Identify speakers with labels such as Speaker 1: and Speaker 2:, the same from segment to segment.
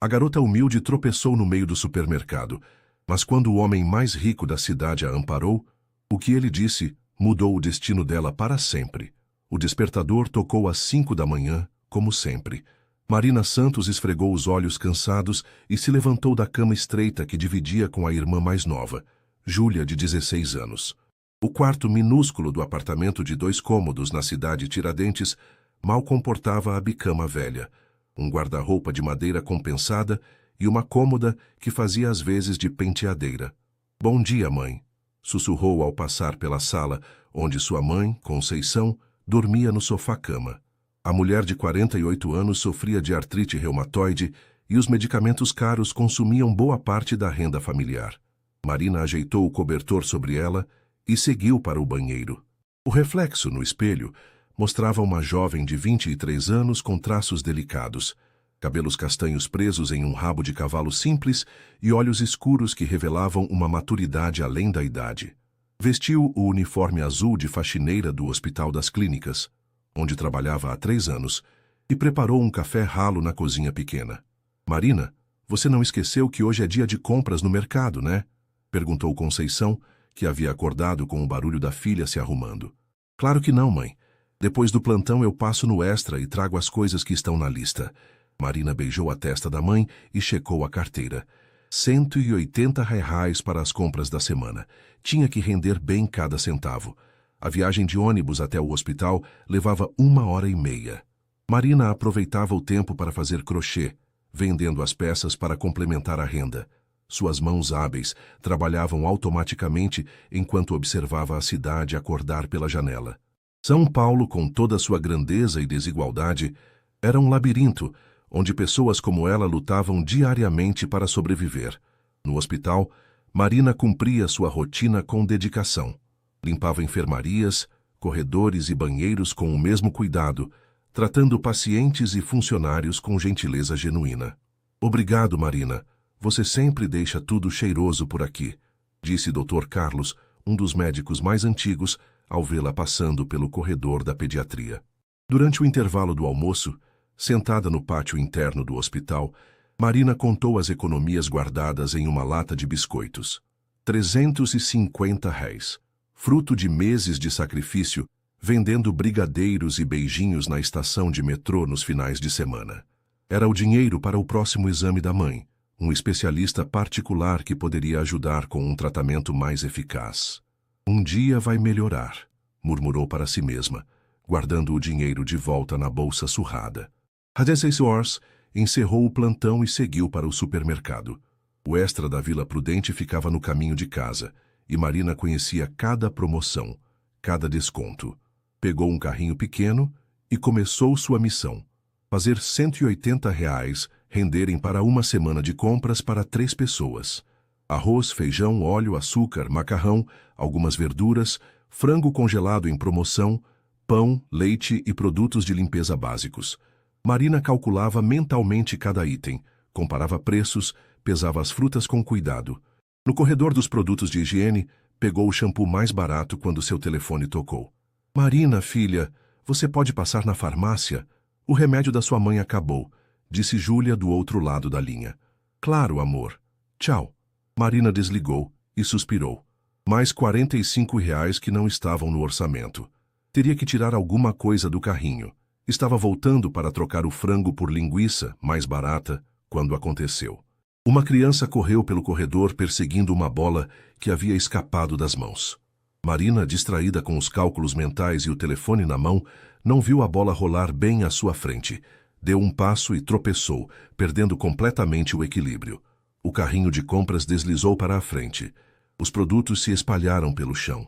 Speaker 1: A garota humilde tropeçou no meio do supermercado, mas quando o homem mais rico da cidade a amparou, o que ele disse mudou o destino dela para sempre. O despertador tocou às 5 da manhã, como sempre. Marina Santos esfregou os olhos cansados e se levantou da cama estreita que dividia com a irmã mais nova, Júlia, de 16 anos. O quarto minúsculo do apartamento de 2 cômodos na cidade Tiradentes mal comportava a bicama velha, um guarda-roupa de madeira compensada e uma cômoda que fazia às vezes de penteadeira. "Bom dia, mãe", sussurrou ao passar pela sala, onde sua mãe, Conceição, dormia no sofá-cama. A mulher de 48 anos sofria de artrite reumatoide e os medicamentos caros consumiam boa parte da renda familiar. Marina ajeitou o cobertor sobre ela e seguiu para o banheiro. O reflexo no espelho mostrava uma jovem de 23 anos com traços delicados, cabelos castanhos presos em um rabo de cavalo simples e olhos escuros que revelavam uma maturidade além da idade. Vestiu o uniforme azul de faxineira do Hospital das Clínicas, onde trabalhava há 3 anos, e preparou um café ralo na cozinha pequena. "Marina, você não esqueceu que hoje é dia de compras no mercado, né?" perguntou Conceição, que havia acordado com o barulho da filha se arrumando. "Claro que não, mãe. Depois do plantão eu passo no extra e trago as coisas que estão na lista." Marina beijou a testa da mãe e checou a carteira. R$ 180 para as compras da semana. Tinha que render bem cada centavo. A viagem de ônibus até o hospital levava 1h30. Marina aproveitava o tempo para fazer crochê, vendendo as peças para complementar a renda. Suas mãos hábeis trabalhavam automaticamente enquanto observava a cidade acordar pela janela. São Paulo, com toda a sua grandeza e desigualdade, era um labirinto onde pessoas como ela lutavam diariamente para sobreviver. No hospital, Marina cumpria sua rotina com dedicação. Limpava enfermarias, corredores e banheiros com o mesmo cuidado, tratando pacientes e funcionários com gentileza genuína. "Obrigado, Marina. Você sempre deixa tudo cheiroso por aqui", disse Dr. Carlos, um dos médicos mais antigos, ao vê-la passando pelo corredor da pediatria. Durante o intervalo do almoço, sentada no pátio interno do hospital, Marina contou as economias guardadas em uma lata de biscoitos. R$ 350, fruto de meses de sacrifício, vendendo brigadeiros e beijinhos na estação de metrô nos finais de semana. Era o dinheiro para o próximo exame da mãe, um especialista particular que poderia ajudar com um tratamento mais eficaz. "Um dia vai melhorar", murmurou para si mesma, guardando o dinheiro de volta na bolsa surrada. Às 16 horas, encerrou o plantão e seguiu para o supermercado. O extra da Vila Prudente ficava no caminho de casa, e Marina conhecia cada promoção, cada desconto. Pegou um carrinho pequeno e começou sua missão: fazer R$ 180 renderem para uma semana de compras para 3 pessoas. Arroz, feijão, óleo, açúcar, macarrão, algumas verduras, frango congelado em promoção, pão, leite e produtos de limpeza básicos. Marina calculava mentalmente cada item, comparava preços, pesava as frutas com cuidado. No corredor dos produtos de higiene, pegou o shampoo mais barato quando seu telefone tocou. "Marina, filha, você pode passar na farmácia? O remédio da sua mãe acabou", disse Júlia do outro lado da linha. "Claro, amor. Tchau." Marina desligou e suspirou. Mais R$ 45 que não estavam no orçamento. Teria que tirar alguma coisa do carrinho. Estava voltando para trocar o frango por linguiça, mais barata, quando aconteceu. Uma criança correu pelo corredor perseguindo uma bola que havia escapado das mãos. Marina, distraída com os cálculos mentais e o telefone na mão, não viu a bola rolar bem à sua frente. Deu um passo e tropeçou, perdendo completamente o equilíbrio. O carrinho de compras deslizou para a frente. Os produtos se espalharam pelo chão,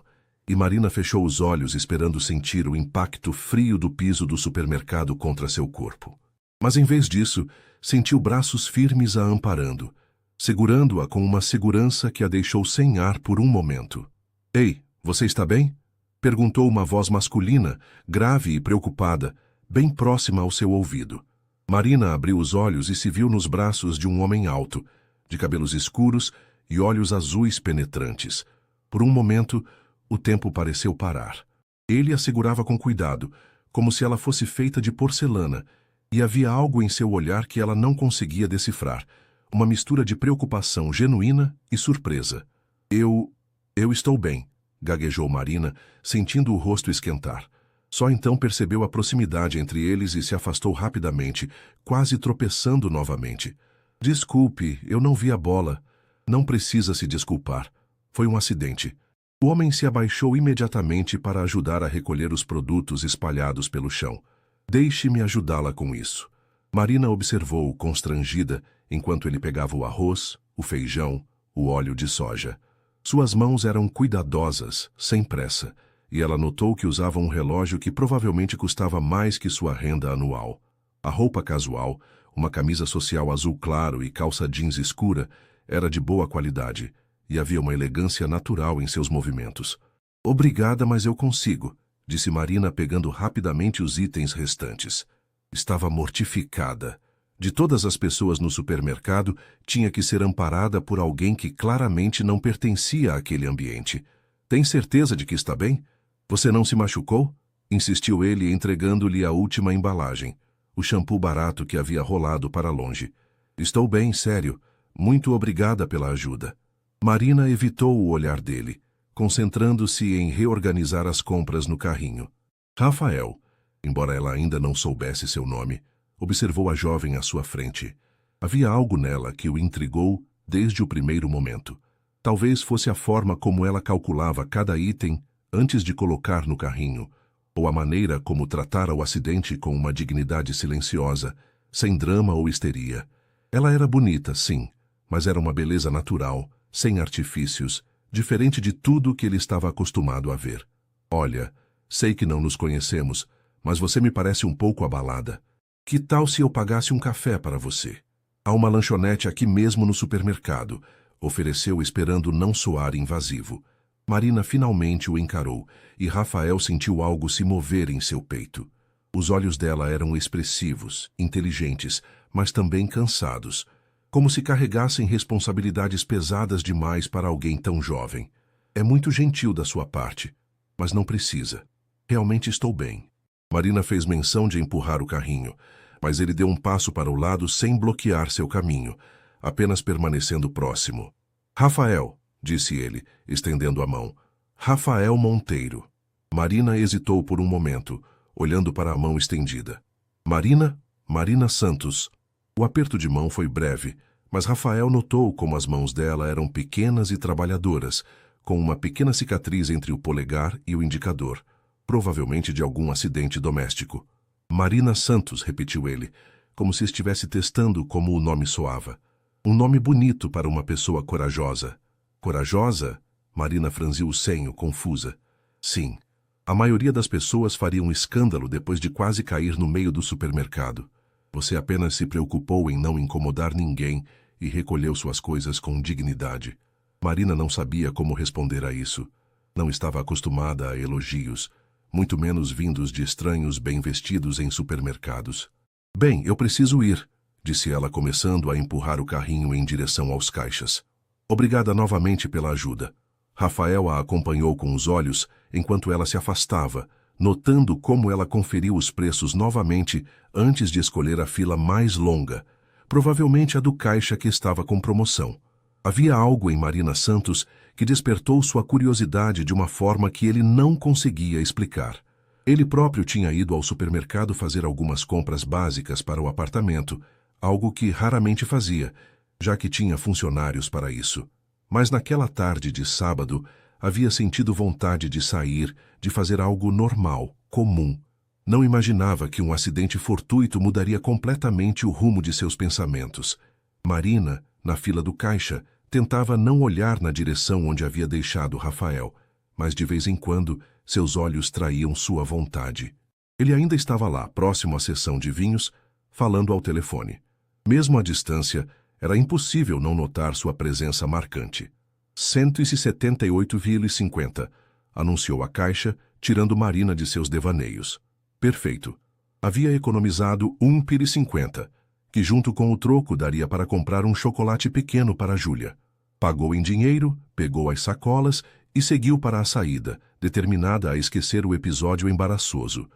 Speaker 1: e Marina fechou os olhos esperando sentir o impacto frio do piso do supermercado contra seu corpo. Mas em vez disso, sentiu braços firmes a amparando, segurando-a com uma segurança que a deixou sem ar por um momento. "Ei, você está bem?" perguntou uma voz masculina, grave e preocupada, bem próxima ao seu ouvido. Marina abriu os olhos e se viu nos braços de um homem alto, de cabelos escuros e olhos azuis penetrantes. Por um momento, o tempo pareceu parar. Ele a segurava com cuidado, como se ela fosse feita de porcelana, E havia algo em seu olhar que ela não conseguia decifrar, uma mistura de preocupação genuína e surpresa. Eu estou bem, gaguejou Marina, sentindo o rosto esquentar. Só então percebeu a proximidade entre eles e se afastou rapidamente, quase tropeçando novamente. Desculpe, eu não vi a bola. Não precisa se desculpar. Foi um acidente. O homem se abaixou imediatamente para ajudar a recolher os produtos espalhados pelo chão. Deixe-me ajudá-la com isso. Marina observou, constrangida, enquanto ele pegava o arroz, o feijão, o óleo de soja. Suas mãos eram cuidadosas, sem pressa, e ela notou que usava um relógio que provavelmente custava mais que sua renda anual. A roupa casual, uma camisa social azul claro e calça jeans escura, era de boa qualidade, e havia uma elegância natural em seus movimentos. Obrigada, mas eu consigo, disse Marina pegando rapidamente os itens restantes. Estava mortificada. De todas as pessoas no supermercado, tinha que ser amparada por alguém que claramente não pertencia àquele ambiente. Tem certeza de que está bem? Você não se machucou? Insistiu ele, entregando-lhe a última embalagem, o shampoo barato que havia rolado para longe. Estou bem, sério. Muito obrigada pela ajuda. Marina evitou o olhar dele, concentrando-se em reorganizar as compras no carrinho. Rafael, embora ela ainda não soubesse seu nome, observou a jovem à sua frente. Havia algo nela que o intrigou desde o primeiro momento. Talvez fosse a forma como ela calculava cada item antes de colocar no carrinho, ou a maneira como tratara o acidente com uma dignidade silenciosa, sem drama ou histeria. Ela era bonita, sim, mas era uma beleza natural, sem artifícios, diferente de tudo que ele estava acostumado a ver. Olha, sei que não nos conhecemos, mas você me parece um pouco abalada. Que tal se eu pagasse um café para você? Há uma lanchonete aqui mesmo no supermercado, ofereceu esperando não soar invasivo. Marina finalmente o encarou, e Rafael sentiu algo se mover em seu peito. Os olhos dela eram expressivos, inteligentes, mas também cansados, como se carregassem responsabilidades pesadas demais para alguém tão jovem. É muito gentil da sua parte, mas não precisa. Realmente estou bem. Marina fez menção de empurrar o carrinho, mas ele deu um passo para o lado sem bloquear seu caminho, apenas permanecendo próximo. Rafael, disse ele, estendendo a mão. Rafael Monteiro. Marina hesitou por um momento, olhando para a mão estendida. Marina Santos. O aperto de mão foi breve, mas Rafael notou como as mãos dela eram pequenas e trabalhadoras, com uma pequena cicatriz entre o polegar e o indicador, provavelmente de algum acidente doméstico. Marina Santos, repetiu ele, como se estivesse testando como o nome soava. Um nome bonito para uma pessoa corajosa. Corajosa? Marina franziu o senho, confusa. Sim. A maioria das pessoas faria um escândalo depois de quase cair no meio do supermercado. Você apenas se preocupou em não incomodar ninguém e recolheu suas coisas com dignidade. Marina não sabia como responder a isso. Não estava acostumada a elogios, muito menos vindos de estranhos bem vestidos em supermercados. Bem, eu preciso ir, disse ela, começando a empurrar o carrinho em direção aos caixas. Obrigada novamente pela ajuda. Rafael a acompanhou com os olhos enquanto ela se afastava, notando como ela conferiu os preços novamente antes de escolher a fila mais longa, provavelmente a do caixa que estava com promoção. Havia algo em Marina Santos que despertou sua curiosidade de uma forma que ele não conseguia explicar. Ele próprio tinha ido ao supermercado fazer algumas compras básicas para o apartamento, algo que raramente fazia, já que tinha funcionários para isso. Mas naquela tarde de sábado, havia sentido vontade de sair, de fazer algo normal, comum. Não imaginava que um acidente fortuito mudaria completamente o rumo de seus pensamentos. Marina, na fila do caixa, tentava não olhar na direção onde havia deixado Rafael, mas de vez em quando seus olhos traíam sua vontade. Ele ainda estava lá, próximo à seção de vinhos, falando ao telefone. Mesmo à distância, era impossível não notar sua presença marcante. 178,50, anunciou a caixa, tirando Marina de seus devaneios. Perfeito. Havia economizado 1,50, que junto com o troco daria para comprar um chocolate pequeno para Júlia. Pagou em dinheiro, pegou as sacolas e seguiu para a saída, determinada a esquecer o episódio embaraçoso.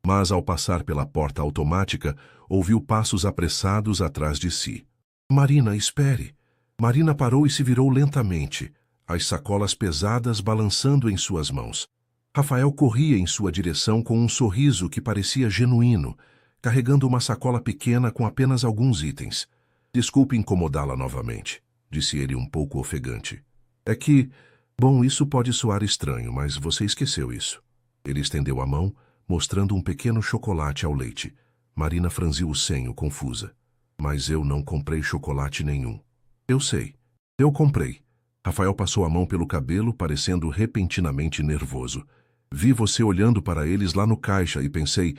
Speaker 1: Mas ao passar pela porta automática, ouviu passos apressados atrás de si. Marina, espere! Marina parou e se virou lentamente, as sacolas pesadas balançando em suas mãos. Rafael corria em sua direção com um sorriso que parecia genuíno, carregando uma sacola pequena com apenas alguns itens. Desculpe incomodá-la novamente, disse ele um pouco ofegante. É que, bom, isso pode soar estranho, mas você esqueceu isso. Ele estendeu a mão, mostrando um pequeno chocolate ao leite. Marina franziu o senho, confusa. Mas eu não comprei chocolate nenhum. Eu sei. Eu comprei. Rafael passou a mão pelo cabelo, parecendo repentinamente nervoso. Vi você olhando para eles lá no caixa e pensei...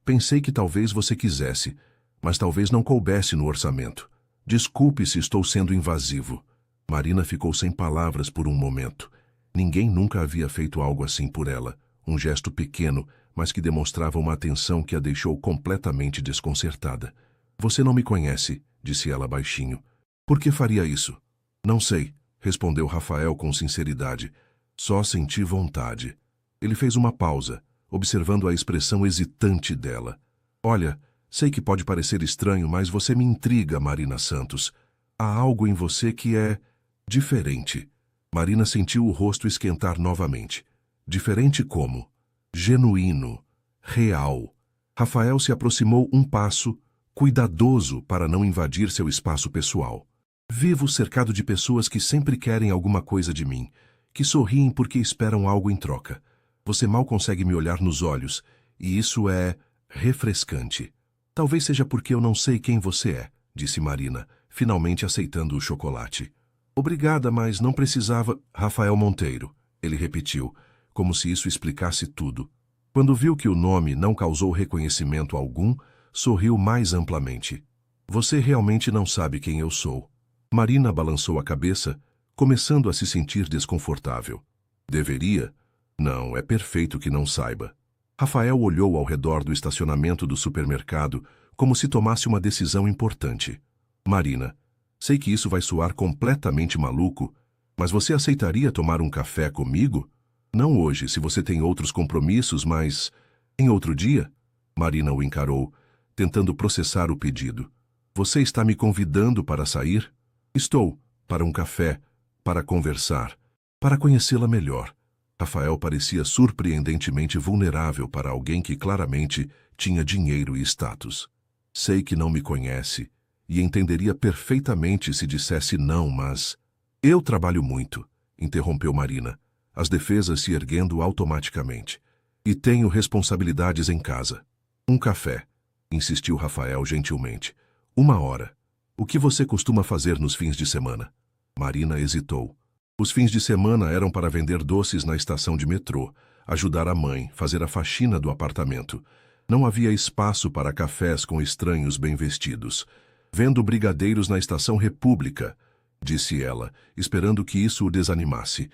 Speaker 1: pensei que talvez você quisesse, mas talvez não coubesse no orçamento. Desculpe se estou sendo invasivo. Marina ficou sem palavras por um momento. Ninguém nunca havia feito algo assim por ela. Um gesto pequeno, mas que demonstrava uma atenção que a deixou completamente desconcertada. Você não me conhece, disse ela baixinho. Por que faria isso? Não sei, respondeu Rafael com sinceridade. Só senti vontade. Ele fez uma pausa, observando a expressão hesitante dela. Olha, sei que pode parecer estranho, mas você me intriga, Marina Santos. Há algo em você que é... diferente. Marina sentiu o rosto esquentar novamente. Diferente como? Genuíno. Real. Rafael se aproximou um passo, cuidadoso para não invadir seu espaço pessoal. Vivo cercado de pessoas que sempre querem alguma coisa de mim, que sorriem porque esperam algo em troca. Você mal consegue me olhar nos olhos, e isso é refrescante. Talvez seja porque eu não sei quem você é, disse Marina, finalmente aceitando o chocolate. Obrigada, mas não precisava... Rafael Monteiro, ele repetiu, como se isso explicasse tudo. Quando viu que o nome não causou reconhecimento algum, sorriu mais amplamente. Você realmente não sabe quem eu sou. Marina balançou a cabeça, começando a se sentir desconfortável. Deveria? Não, é perfeito que não saiba. Rafael olhou ao redor do estacionamento do supermercado como se tomasse uma decisão importante. Marina, sei que isso vai soar completamente maluco, mas você aceitaria tomar um café comigo? Não hoje, se você tem outros compromissos, mas... em outro dia? Marina o encarou, tentando processar o pedido. Você está me convidando para sair? Estou, para um café, para conversar, para conhecê-la melhor. Rafael parecia surpreendentemente vulnerável para alguém que claramente tinha dinheiro e status. Sei que não me conhece, e entenderia perfeitamente se dissesse não, mas... Eu trabalho muito, interrompeu Marina, as defesas se erguendo automaticamente. E tenho responsabilidades em casa. Um café, insistiu Rafael gentilmente. 1 hora. O que você costuma fazer nos fins de semana? Marina hesitou. Os fins de semana eram para vender doces na estação de metrô, ajudar a mãe, fazer a faxina do apartamento. Não havia espaço para cafés com estranhos bem vestidos. Vendo brigadeiros na estação República, disse ela, esperando que isso o desanimasse.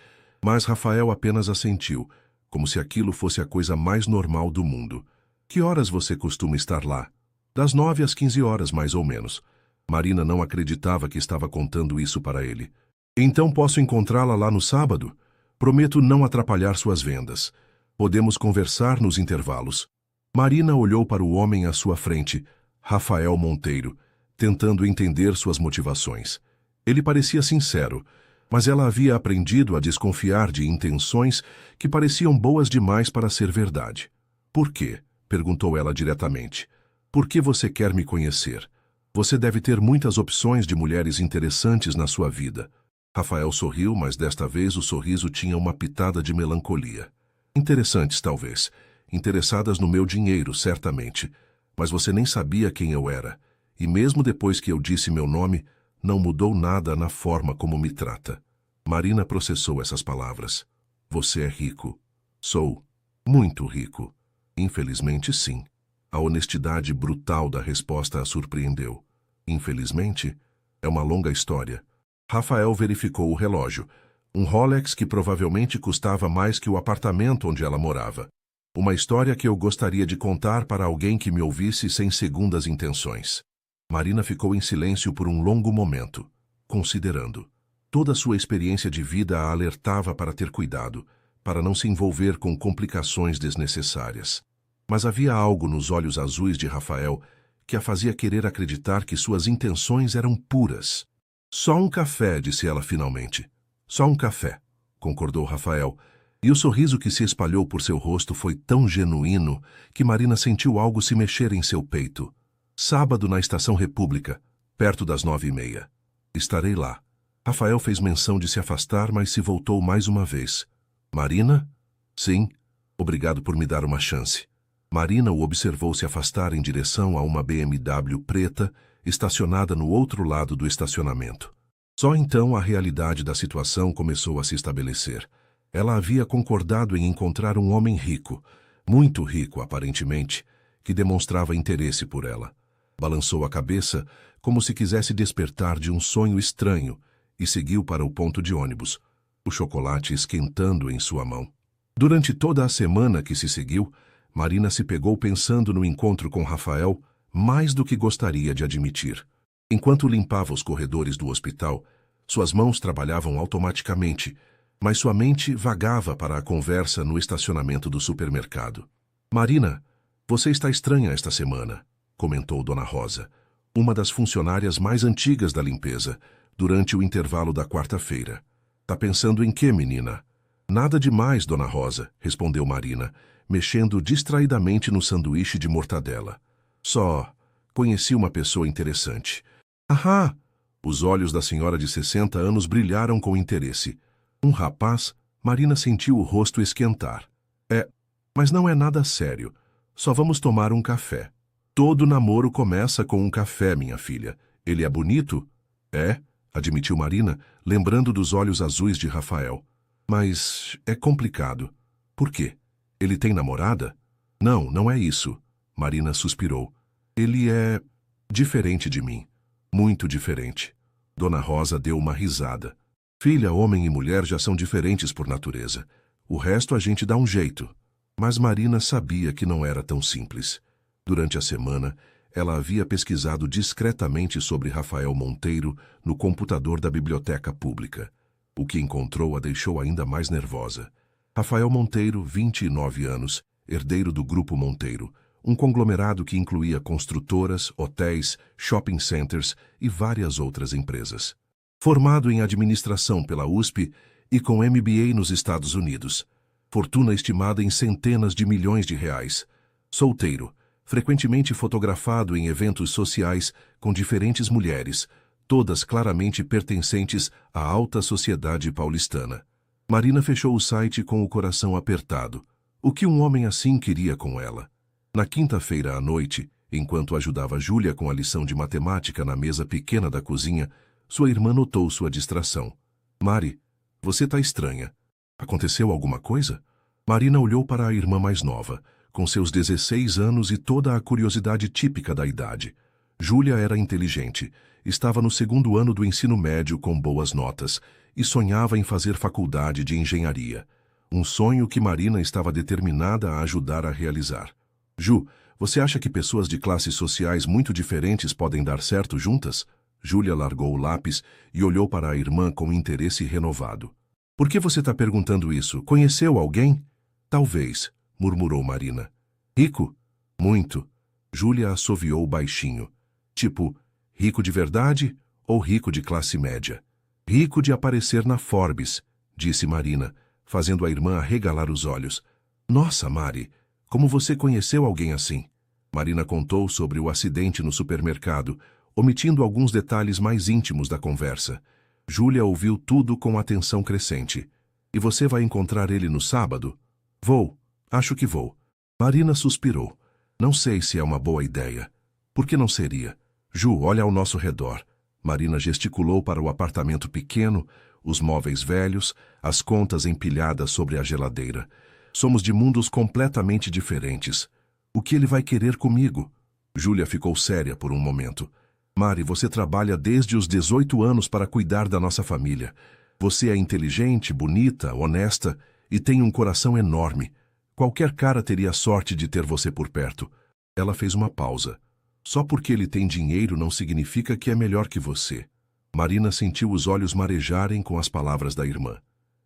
Speaker 1: Mas Rafael apenas assentiu, como se aquilo fosse a coisa mais normal do mundo. Que horas você costuma estar lá? Das 9 às 15 horas, mais ou menos. Marina não acreditava que estava contando isso para ele. Então posso encontrá-la lá no sábado? Prometo não atrapalhar suas vendas. Podemos conversar nos intervalos. Marina olhou para o homem à sua frente, Rafael Monteiro, tentando entender suas motivações. Ele parecia sincero, mas ela havia aprendido a desconfiar de intenções que pareciam boas demais para ser verdade. Por quê? Perguntou ela diretamente. Por que você quer me conhecer? Você deve ter muitas opções de mulheres interessantes na sua vida. Rafael sorriu, mas desta vez o sorriso tinha uma pitada de melancolia. Interessantes, talvez. Interessadas no meu dinheiro, certamente. Mas você nem sabia quem eu era. E mesmo depois que eu disse meu nome, não mudou nada na forma como me trata. Marina processou essas palavras. Você é rico. Sou. Muito rico. Infelizmente, sim. A honestidade brutal da resposta a surpreendeu. Infelizmente, é uma longa história. Rafael verificou o relógio. Um Rolex que provavelmente custava mais que o apartamento onde ela morava. Uma história que eu gostaria de contar para alguém que me ouvisse sem segundas intenções. Marina ficou em silêncio por um longo momento, considerando. Toda sua experiência de vida a alertava para ter cuidado, para não se envolver com complicações desnecessárias. Mas havia algo nos olhos azuis de Rafael que a fazia querer acreditar que suas intenções eram puras. Só um café, disse ela finalmente. Só um café, concordou Rafael, e o sorriso que se espalhou por seu rosto foi tão genuíno que Marina sentiu algo se mexer em seu peito. Sábado na Estação República, perto das 9h30. Estarei lá. Rafael fez menção de se afastar, mas se voltou mais uma vez. Marina? Sim. Obrigado por me dar uma chance. Marina o observou se afastar em direção a uma BMW preta, estacionada no outro lado do estacionamento. Só então a realidade da situação começou a se estabelecer. Ela havia concordado em encontrar um homem rico, muito rico aparentemente, que demonstrava interesse por ela. Balançou a cabeça como se quisesse despertar de um sonho estranho e seguiu para o ponto de ônibus, o chocolate esquentando em sua mão. Durante toda a semana que se seguiu, Marina se pegou pensando no encontro com Rafael mais do que gostaria de admitir. Enquanto limpava os corredores do hospital, suas mãos trabalhavam automaticamente, mas sua mente vagava para a conversa no estacionamento do supermercado. Marina, você está estranha esta semana, comentou Dona Rosa, uma das funcionárias mais antigas da limpeza, durante o intervalo da quarta-feira. Tá pensando em quê, menina? Nada demais, Dona Rosa, respondeu Marina, mexendo distraidamente no sanduíche de mortadela. Só conheci uma pessoa interessante. Ahá! Os olhos da senhora de 60 anos brilharam com interesse. Um rapaz? Marina sentiu o rosto esquentar. Mas não é nada sério. Só vamos tomar um café. Todo namoro começa com um café, minha filha. Ele é bonito? É, admitiu Marina, lembrando dos olhos azuis de Rafael. Mas é complicado. Por quê? Ele tem namorada? Não, não é isso. Marina suspirou. Ele é diferente de mim. Muito diferente. Dona Rosa deu uma risada. Filha, homem e mulher já são diferentes por natureza. O resto a gente dá um jeito. Mas Marina sabia que não era tão simples. Durante a semana, ela havia pesquisado discretamente sobre Rafael Monteiro no computador da biblioteca pública. O que encontrou a deixou ainda mais nervosa. Rafael Monteiro, 29 anos, herdeiro do Grupo Monteiro, um conglomerado que incluía construtoras, hotéis, shopping centers e várias outras empresas. Formado em administração pela USP e com MBA nos Estados Unidos. Fortuna estimada em centenas de milhões de reais. Solteiro, frequentemente fotografado em eventos sociais com diferentes mulheres, todas claramente pertencentes à alta sociedade paulistana. Marina fechou o site com o coração apertado. O que um homem assim queria com ela? Na quinta-feira à noite, enquanto ajudava Júlia com a lição de matemática na mesa pequena da cozinha, sua irmã notou sua distração. Mari, você tá estranha. Aconteceu alguma coisa? Marina olhou para a irmã mais nova, com seus 16 anos e toda a curiosidade típica da idade. Júlia era inteligente, estava no segundo ano do ensino médio com boas notas e sonhava em fazer faculdade de engenharia. Um sonho que Marina estava determinada a ajudar a realizar. Ju, você acha que pessoas de classes sociais muito diferentes podem dar certo juntas? Júlia largou o lápis e olhou para a irmã com interesse renovado. Por que você está perguntando isso? Conheceu alguém? Talvez, murmurou Marina. Rico? Muito. Júlia assoviou baixinho. Tipo, rico de verdade ou rico de classe média? Rico de aparecer na Forbes, disse Marina, fazendo a irmã arregalar os olhos. Nossa, Mari, como você conheceu alguém assim? Marina contou sobre o acidente no supermercado, omitindo alguns detalhes mais íntimos da conversa. Júlia ouviu tudo com atenção crescente. E você vai encontrar ele no sábado? Vou. Acho que vou. Marina suspirou. Não sei se é uma boa ideia. Por que não seria? Ju, olha ao nosso redor. Marina gesticulou para o apartamento pequeno, os móveis velhos, as contas empilhadas sobre a geladeira. Somos de mundos completamente diferentes. O que ele vai querer comigo? Júlia ficou séria por um momento. Mari, você trabalha desde os 18 anos para cuidar da nossa família. Você é inteligente, bonita, honesta e tem um coração enorme. Qualquer cara teria a sorte de ter você por perto. Ela fez uma pausa. Só porque ele tem dinheiro não significa que é melhor que você. Marina sentiu os olhos marejarem com as palavras da irmã.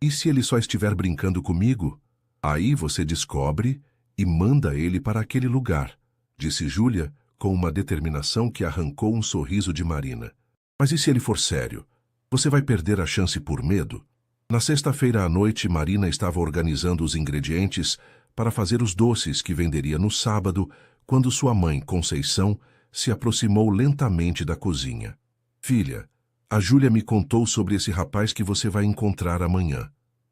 Speaker 1: E se ele só estiver brincando comigo? Aí você descobre e manda ele para aquele lugar, disse Júlia, com uma determinação que arrancou um sorriso de Marina. Mas e se ele for sério? Você vai perder a chance por medo? Na sexta-feira à noite, Marina estava organizando os ingredientes para fazer os doces que venderia no sábado, quando sua mãe, Conceição, se aproximou lentamente da cozinha. Filha, a Júlia me contou sobre esse rapaz que você vai encontrar amanhã.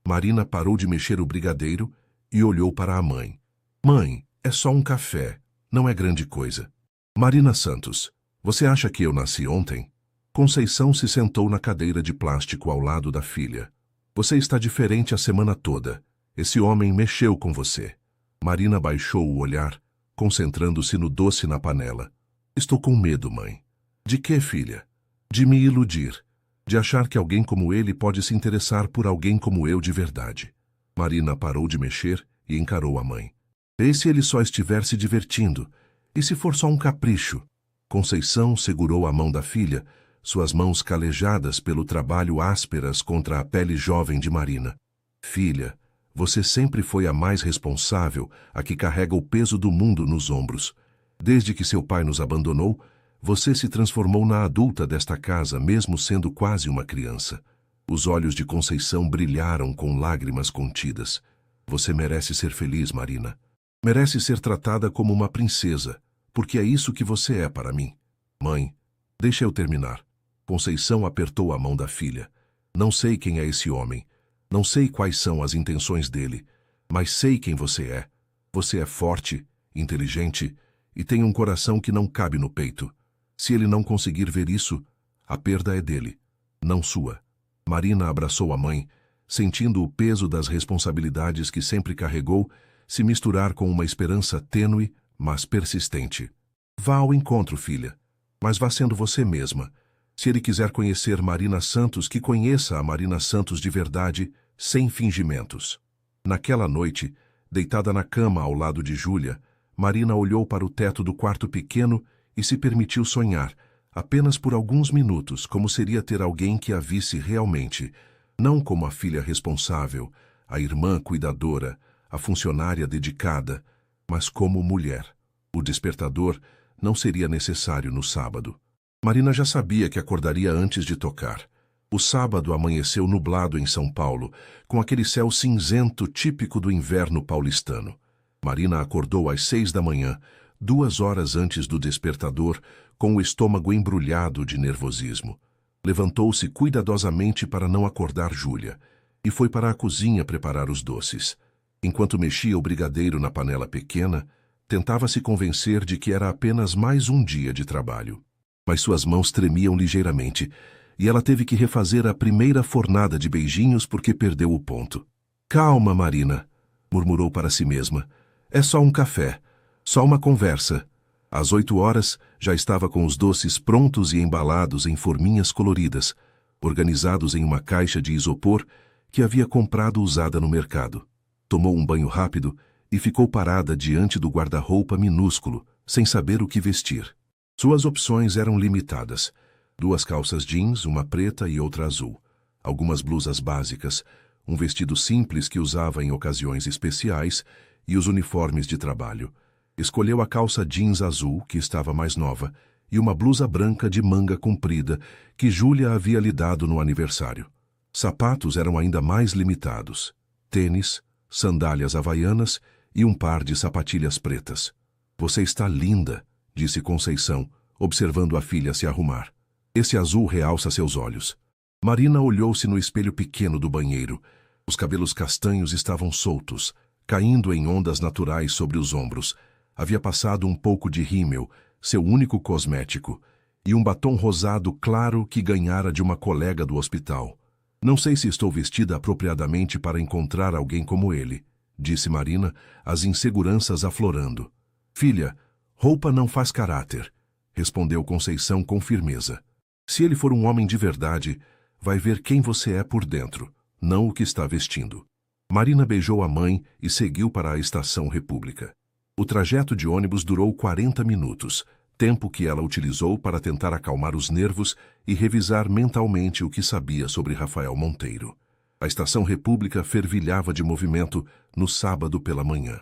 Speaker 1: Marina parou de mexer o brigadeiro e olhou para a mãe. Mãe, é só um café, não é grande coisa. Marina Santos, você acha que eu nasci ontem? Conceição se sentou na cadeira de plástico ao lado da filha. Você está diferente a semana toda. Esse homem mexeu com você. Marina baixou o olhar, concentrando-se no doce na panela. Estou com medo, mãe. De quê, filha? De me iludir. De achar que alguém como ele pode se interessar por alguém como eu de verdade. Marina parou de mexer e encarou a mãe. E se ele só estiver se divertindo? E se for só um capricho? Conceição segurou a mão da filha, suas mãos calejadas pelo trabalho ásperas contra a pele jovem de Marina. Filha, você sempre foi a mais responsável, a que carrega o peso do mundo nos ombros. Desde que seu pai nos abandonou, você se transformou na adulta desta casa, mesmo sendo quase uma criança. Os olhos de Conceição brilharam com lágrimas contidas. Você merece ser feliz, Marina. Merece ser tratada como uma princesa, porque é isso que você é para mim. Mãe, deixa eu terminar. Conceição apertou a mão da filha. Não sei quem é esse homem. Não sei quais são as intenções dele, mas sei quem você é. Você é forte, inteligente e tem um coração que não cabe no peito. Se ele não conseguir ver isso, a perda é dele, não sua. Marina abraçou a mãe, sentindo o peso das responsabilidades que sempre carregou se misturar com uma esperança tênue, mas persistente. Vá ao encontro, filha, mas vá sendo você mesma. Se ele quiser conhecer Marina Santos, que conheça a Marina Santos de verdade, sem fingimentos. Naquela noite, deitada na cama ao lado de Júlia, Marina olhou para o teto do quarto pequeno e se permitiu sonhar, apenas por alguns minutos, como seria ter alguém que a visse realmente, não como a filha responsável, a irmã cuidadora, a funcionária dedicada, mas como mulher. O despertador não seria necessário no sábado. Marina já sabia que acordaria antes de tocar. O sábado amanheceu nublado em São Paulo, com aquele céu cinzento típico do inverno paulistano. Marina acordou às 6 da manhã, 2 horas antes do despertador, com o estômago embrulhado de nervosismo. Levantou-se cuidadosamente para não acordar Júlia e foi para a cozinha preparar os doces. Enquanto mexia o brigadeiro na panela pequena, tentava se convencer de que era apenas mais um dia de trabalho. Mas suas mãos tremiam ligeiramente e ela teve que refazer a primeira fornada de beijinhos porque perdeu o ponto. Calma, Marina, murmurou para si mesma. É só um café, só uma conversa. Às 8 horas, já estava com os doces prontos e embalados em forminhas coloridas, organizados em uma caixa de isopor que havia comprado usada no mercado. Tomou um banho rápido e ficou parada diante do guarda-roupa minúsculo, sem saber o que vestir. Suas opções eram limitadas. 2 calças jeans, uma preta e outra azul. Algumas blusas básicas, um vestido simples que usava em ocasiões especiais e os uniformes de trabalho. Escolheu a calça jeans azul, que estava mais nova, e uma blusa branca de manga comprida, que Júlia havia lhe dado no aniversário. Sapatos eram ainda mais limitados. Tênis, sandálias havaianas e um par de sapatilhas pretas. Você está linda, disse Conceição, observando a filha se arrumar. Esse azul realça seus olhos. Marina olhou-se no espelho pequeno do banheiro. Os cabelos castanhos estavam soltos, caindo em ondas naturais sobre os ombros. Havia passado um pouco de rímel, seu único cosmético, e um batom rosado claro que ganhara de uma colega do hospital. Não sei se estou vestida apropriadamente para encontrar alguém como ele, disse Marina, as inseguranças aflorando. Filha, roupa não faz caráter, respondeu Conceição com firmeza. Se ele for um homem de verdade, vai ver quem você é por dentro, não o que está vestindo. Marina beijou a mãe e seguiu para a Estação República. O trajeto de ônibus durou 40 minutos, tempo que ela utilizou para tentar acalmar os nervos e revisar mentalmente o que sabia sobre Rafael Monteiro. A Estação República fervilhava de movimento no sábado pela manhã.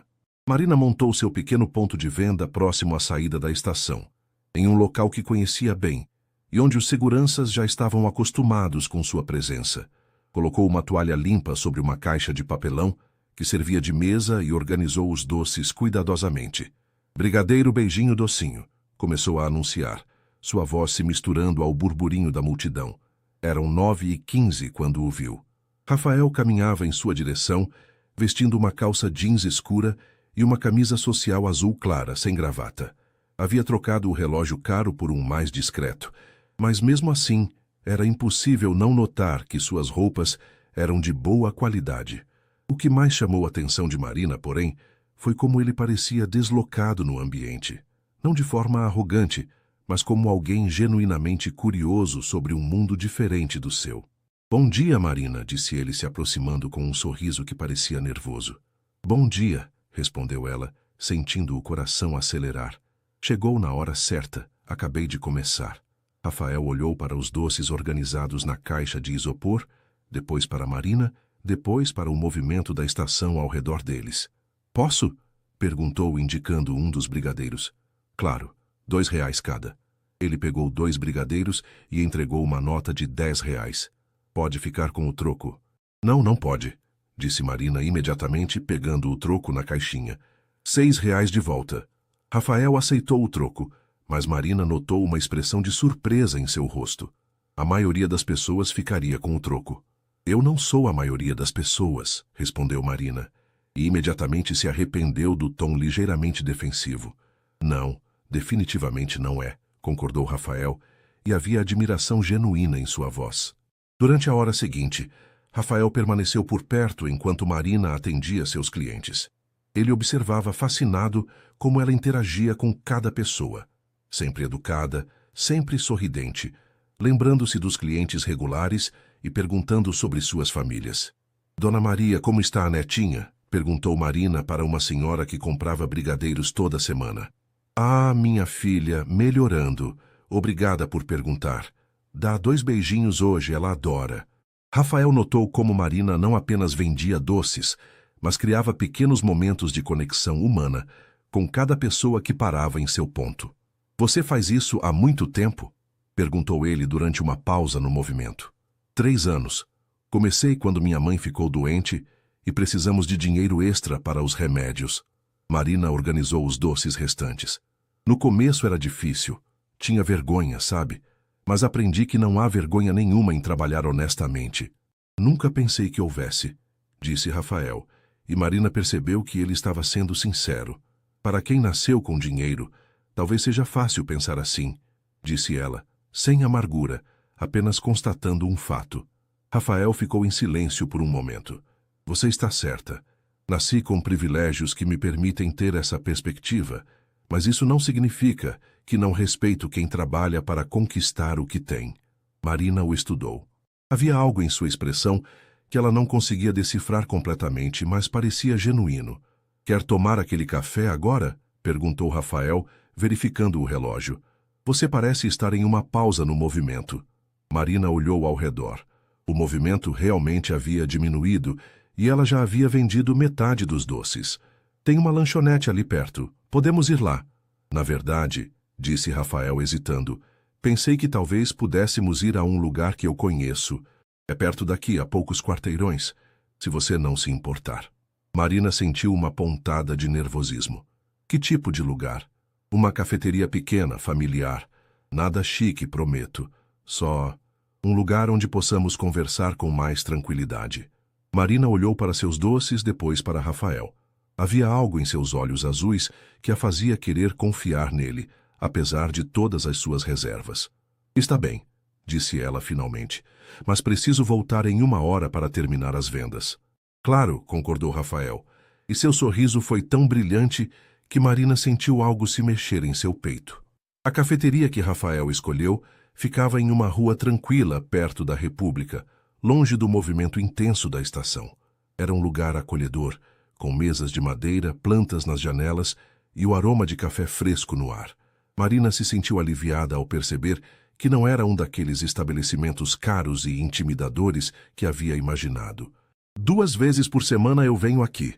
Speaker 1: Marina montou seu pequeno ponto de venda próximo à saída da estação, em um local que conhecia bem e onde os seguranças já estavam acostumados com sua presença. Colocou uma toalha limpa sobre uma caixa de papelão que servia de mesa e organizou os doces cuidadosamente. Brigadeiro, beijinho, docinho, começou a anunciar, sua voz se misturando ao burburinho da multidão. Eram 9h15 quando o viu. Rafael caminhava em sua direção, vestindo uma calça jeans escura e uma camisa social azul clara, sem gravata. Havia trocado o relógio caro por um mais discreto, mas mesmo assim era impossível não notar que suas roupas eram de boa qualidade. O que mais chamou a atenção de Marina, porém, foi como ele parecia deslocado no ambiente. Não de forma arrogante, mas como alguém genuinamente curioso sobre um mundo diferente do seu. Bom dia, Marina, disse ele se aproximando com um sorriso que parecia nervoso. Bom dia, respondeu ela, sentindo o coração acelerar. Chegou na hora certa, acabei de começar. Rafael olhou para os doces organizados na caixa de isopor, depois para Marina, depois para o movimento da estação ao redor deles. Posso? Perguntou, indicando um dos brigadeiros. Claro, R$ 2 cada. Ele pegou 2 brigadeiros e entregou uma nota de R$ 10. Pode ficar com o troco. Não, não pode, disse Marina imediatamente, pegando o troco na caixinha. R$ 6 de volta. Rafael aceitou o troco, mas Marina notou uma expressão de surpresa em seu rosto. A maioria das pessoas ficaria com o troco. Eu não sou a maioria das pessoas, respondeu Marina, e imediatamente se arrependeu do tom ligeiramente defensivo. Não, definitivamente não é, concordou Rafael, e havia admiração genuína em sua voz. Durante a hora seguinte, Rafael permaneceu por perto enquanto Marina atendia seus clientes. Ele observava fascinado como ela interagia com cada pessoa. Sempre educada, sempre sorridente, lembrando-se dos clientes regulares e perguntando sobre suas famílias. Dona Maria, como está a netinha? Perguntou Marina para uma senhora que comprava brigadeiros toda semana. Ah, minha filha, melhorando. Obrigada por perguntar. Dá 2 beijinhos hoje, ela adora. Rafael notou como Marina não apenas vendia doces, mas criava pequenos momentos de conexão humana com cada pessoa que parava em seu ponto. Você faz isso há muito tempo? Perguntou ele durante uma pausa no movimento. 3 anos. Comecei quando minha mãe ficou doente e precisamos de dinheiro extra para os remédios. Marina organizou os doces restantes. No começo era difícil. Tinha vergonha, sabe? Mas aprendi que não há vergonha nenhuma em trabalhar honestamente. Nunca pensei que houvesse, disse Rafael, e Marina percebeu que ele estava sendo sincero. Para quem nasceu com dinheiro, talvez seja fácil pensar assim, disse ela, sem amargura, apenas constatando um fato. Rafael ficou em silêncio por um momento. Você está certa. Nasci com privilégios que me permitem ter essa perspectiva, mas isso não significa que não respeito quem trabalha para conquistar o que tem. Marina o estudou. Havia algo em sua expressão que ela não conseguia decifrar completamente, mas parecia genuíno. Quer tomar aquele café agora? Perguntou Rafael, verificando o relógio. Você parece estar em uma pausa no movimento. Marina olhou ao redor. O movimento realmente havia diminuído e ela já havia vendido metade dos doces. Tem uma lanchonete ali perto. Podemos ir lá. Na verdade, disse Rafael hesitando, pensei que talvez pudéssemos ir a um lugar que eu conheço. É perto daqui, a poucos quarteirões, se você não se importar. Marina sentiu uma pontada de nervosismo. Que tipo de lugar? Uma cafeteria pequena, familiar. Nada chique, prometo. Só um lugar onde possamos conversar com mais tranquilidade. Marina olhou para seus doces, depois para Rafael. Havia algo em seus olhos azuis que a fazia querer confiar nele, apesar de todas as suas reservas. Está bem, disse ela finalmente, mas preciso voltar em 1 hora para terminar as vendas. Claro, concordou Rafael, e seu sorriso foi tão brilhante que Marina sentiu algo se mexer em seu peito. A cafeteria que Rafael escolheu ficava em uma rua tranquila perto da República, longe do movimento intenso da estação. Era um lugar acolhedor, com mesas de madeira, plantas nas janelas e o aroma de café fresco no ar. Marina se sentiu aliviada ao perceber que não era um daqueles estabelecimentos caros e intimidadores que havia imaginado. 2 vezes por semana eu venho aqui,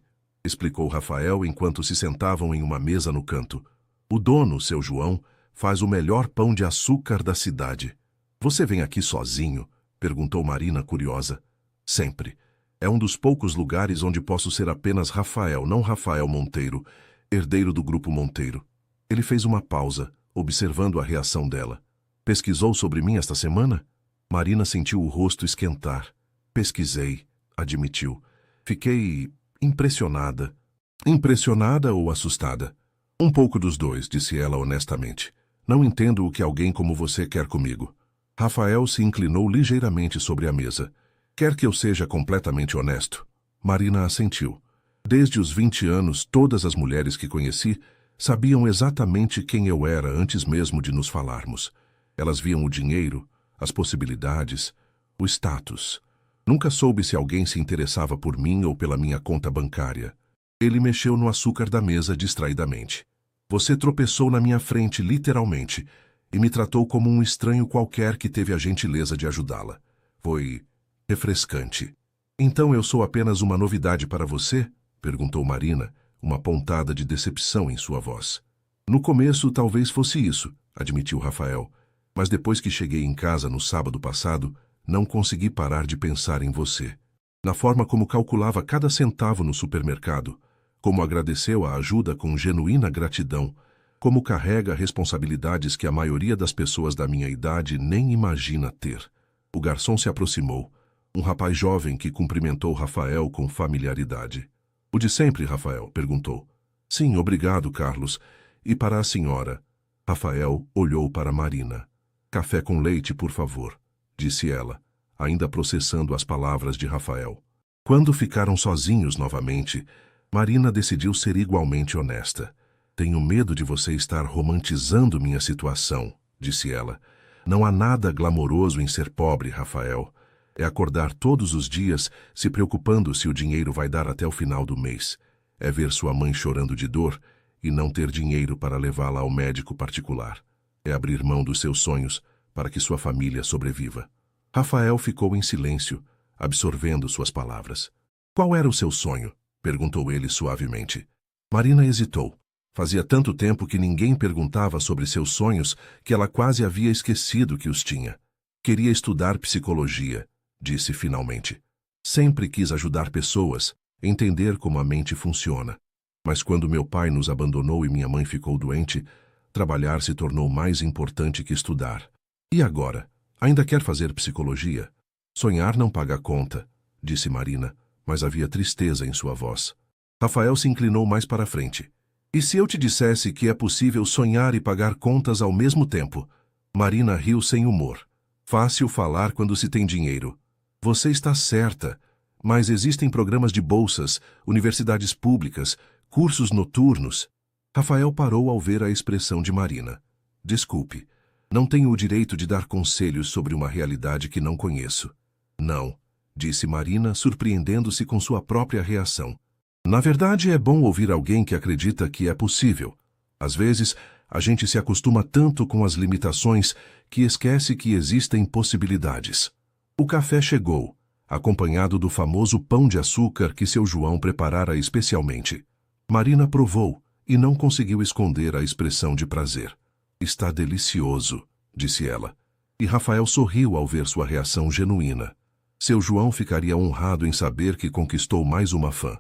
Speaker 1: explicou Rafael enquanto se sentavam em uma mesa no canto. O dono, seu João, faz o melhor pão de açúcar da cidade. Você vem aqui sozinho? Perguntou Marina curiosa. Sempre. É um dos poucos lugares onde posso ser apenas Rafael, não Rafael Monteiro, herdeiro do Grupo Monteiro. Ele fez uma pausa, observando a reação dela. Pesquisou sobre mim esta semana? Marina sentiu o rosto esquentar. Pesquisei, admitiu. Fiquei impressionada. Impressionada ou assustada? Um pouco dos dois, disse ela honestamente. Não entendo o que alguém como você quer comigo. Rafael se inclinou ligeiramente sobre a mesa. Quer que eu seja completamente honesto? Marina assentiu. Desde os 20 anos, todas as mulheres que conheci sabiam exatamente quem eu era antes mesmo de nos falarmos. Elas viam o dinheiro, as possibilidades, o status. Nunca soube se alguém se interessava por mim ou pela minha conta bancária. Ele mexeu no açúcar da mesa distraidamente. Você tropeçou na minha frente, literalmente, e me tratou como um estranho qualquer que teve a gentileza de ajudá-la. Foi refrescante. Então eu sou apenas uma novidade para você? Perguntou Marina, uma pontada de decepção em sua voz. No começo talvez fosse isso, admitiu Rafael, mas depois que cheguei em casa no sábado passado, não consegui parar de pensar em você. Na forma como calculava cada centavo no supermercado, como agradeceu a ajuda com genuína gratidão, como carrega responsabilidades que a maioria das pessoas da minha idade nem imagina ter. O garçom se aproximou, um rapaz jovem que cumprimentou Rafael com familiaridade. O de sempre, Rafael? Perguntou. Sim, obrigado, Carlos. E para a senhora? Rafael olhou para Marina. Café com leite, por favor, disse ela, ainda processando as palavras de Rafael. Quando ficaram sozinhos novamente, Marina decidiu ser igualmente honesta. Tenho medo de você estar romantizando minha situação, disse ela. Não há nada glamouroso em ser pobre, Rafael. É acordar todos os dias se preocupando se o dinheiro vai dar até o final do mês. É ver sua mãe chorando de dor e não ter dinheiro para levá-la ao médico particular. É abrir mão dos seus sonhos para que sua família sobreviva. Rafael ficou em silêncio, absorvendo suas palavras. Qual era o seu sonho? Perguntou ele suavemente. Marina hesitou. Fazia tanto tempo que ninguém perguntava sobre seus sonhos que ela quase havia esquecido que os tinha. Queria estudar psicologia, disse finalmente. Sempre quis ajudar pessoas, entender como a mente funciona. Mas quando meu pai nos abandonou e minha mãe ficou doente, trabalhar se tornou mais importante que estudar. E agora? Ainda quer fazer psicologia? Sonhar não paga conta, disse Marina, mas havia tristeza em sua voz. Rafael se inclinou mais para a frente. E se eu te dissesse que é possível sonhar e pagar contas ao mesmo tempo? Marina riu sem humor. Fácil falar quando se tem dinheiro. Você está certa, mas existem programas de bolsas, universidades públicas, cursos noturnos. Rafael parou ao ver a expressão de Marina. Desculpe, não tenho o direito de dar conselhos sobre uma realidade que não conheço. Não, disse Marina, surpreendendo-se com sua própria reação. Na verdade, é bom ouvir alguém que acredita que é possível. Às vezes, a gente se acostuma tanto com as limitações que esquece que existem possibilidades. O café chegou, acompanhado do famoso pão de açúcar que seu João preparara especialmente. Marina provou e não conseguiu esconder a expressão de prazer. Está delicioso, disse ela. E Rafael sorriu ao ver sua reação genuína. Seu João ficaria honrado em saber que conquistou mais uma fã.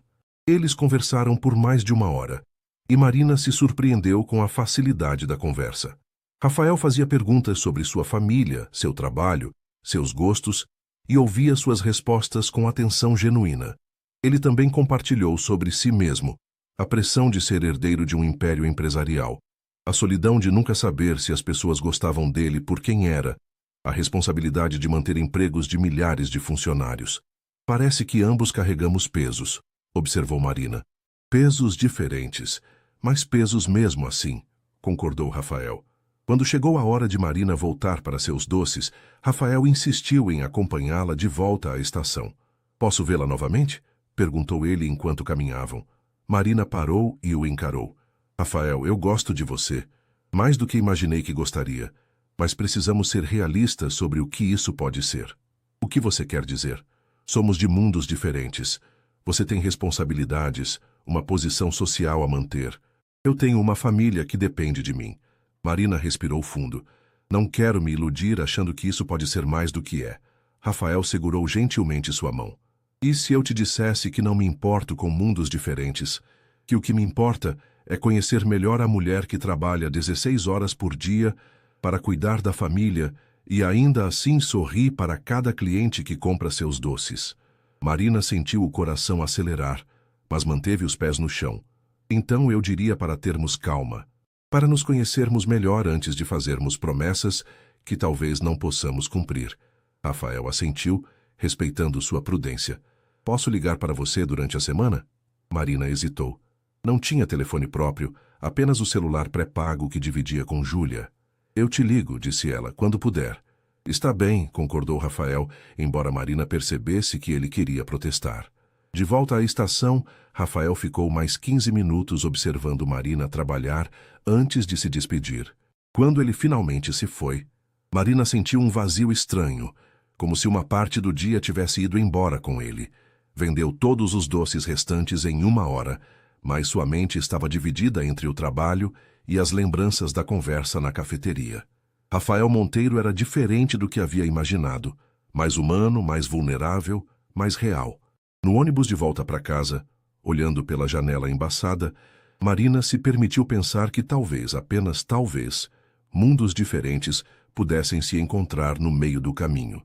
Speaker 1: Eles conversaram por mais de 1 hora, e Marina se surpreendeu com a facilidade da conversa. Rafael fazia perguntas sobre sua família, seu trabalho, seus gostos, e ouvia suas respostas com atenção genuína. Ele também compartilhou sobre si mesmo, a pressão de ser herdeiro de um império empresarial, a solidão de nunca saber se as pessoas gostavam dele por quem era, a responsabilidade de manter empregos de milhares de funcionários. Parece que ambos carregamos pesos, observou Marina. Pesos diferentes, mas pesos mesmo assim, concordou Rafael. Quando chegou a hora de Marina voltar para seus doces, Rafael insistiu em acompanhá-la de volta à estação. Posso vê-la novamente? Perguntou ele enquanto caminhavam. Marina parou e o encarou. Rafael, eu gosto de você, mais do que imaginei que gostaria, mas precisamos ser realistas sobre o que isso pode ser. O que você quer dizer? Somos de mundos diferentes. Você tem responsabilidades, uma posição social a manter. Eu tenho uma família que depende de mim. Marina respirou fundo. Não quero me iludir achando que isso pode ser mais do que é. Rafael segurou gentilmente sua mão. E se eu te dissesse que não me importo com mundos diferentes, que o que me importa é conhecer melhor a mulher que trabalha 16 horas por dia para cuidar da família e ainda assim sorri para cada cliente que compra seus doces. Marina sentiu o coração acelerar, mas manteve os pés no chão. Então eu diria para termos calma, para nos conhecermos melhor antes de fazermos promessas que talvez não possamos cumprir. Rafael assentiu, respeitando sua prudência. Posso ligar para você durante a semana? Marina hesitou. Não tinha telefone próprio, apenas o celular pré-pago que dividia com Júlia. Eu te ligo, disse ela, quando puder. Está bem, concordou Rafael, embora Marina percebesse que ele queria protestar. De volta à estação, Rafael ficou mais 15 minutos observando Marina trabalhar antes de se despedir. Quando ele finalmente se foi, Marina sentiu um vazio estranho, como se uma parte do dia tivesse ido embora com ele. Vendeu todos os doces restantes em 1 hora, mas sua mente estava dividida entre o trabalho e as lembranças da conversa na cafeteria. Rafael Monteiro era diferente do que havia imaginado, mais humano, mais vulnerável, mais real. No ônibus de volta para casa, olhando pela janela embaçada, Marina se permitiu pensar que talvez, apenas talvez, mundos diferentes pudessem se encontrar no meio do caminho.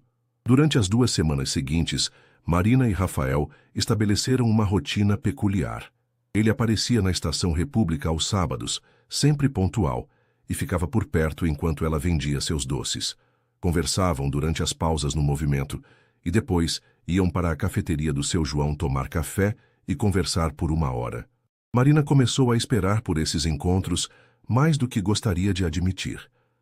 Speaker 1: Durante as 2 semanas seguintes, Marina e Rafael estabeleceram uma rotina peculiar. Ele aparecia na Estação República aos sábados, sempre pontual, e ficava por perto enquanto ela vendia seus doces. Conversavam durante as pausas no movimento e depois iam para a cafeteria do seu João tomar café e conversar por 1 hora. Marina começou a esperar por esses encontros mais do que gostaria de admitir.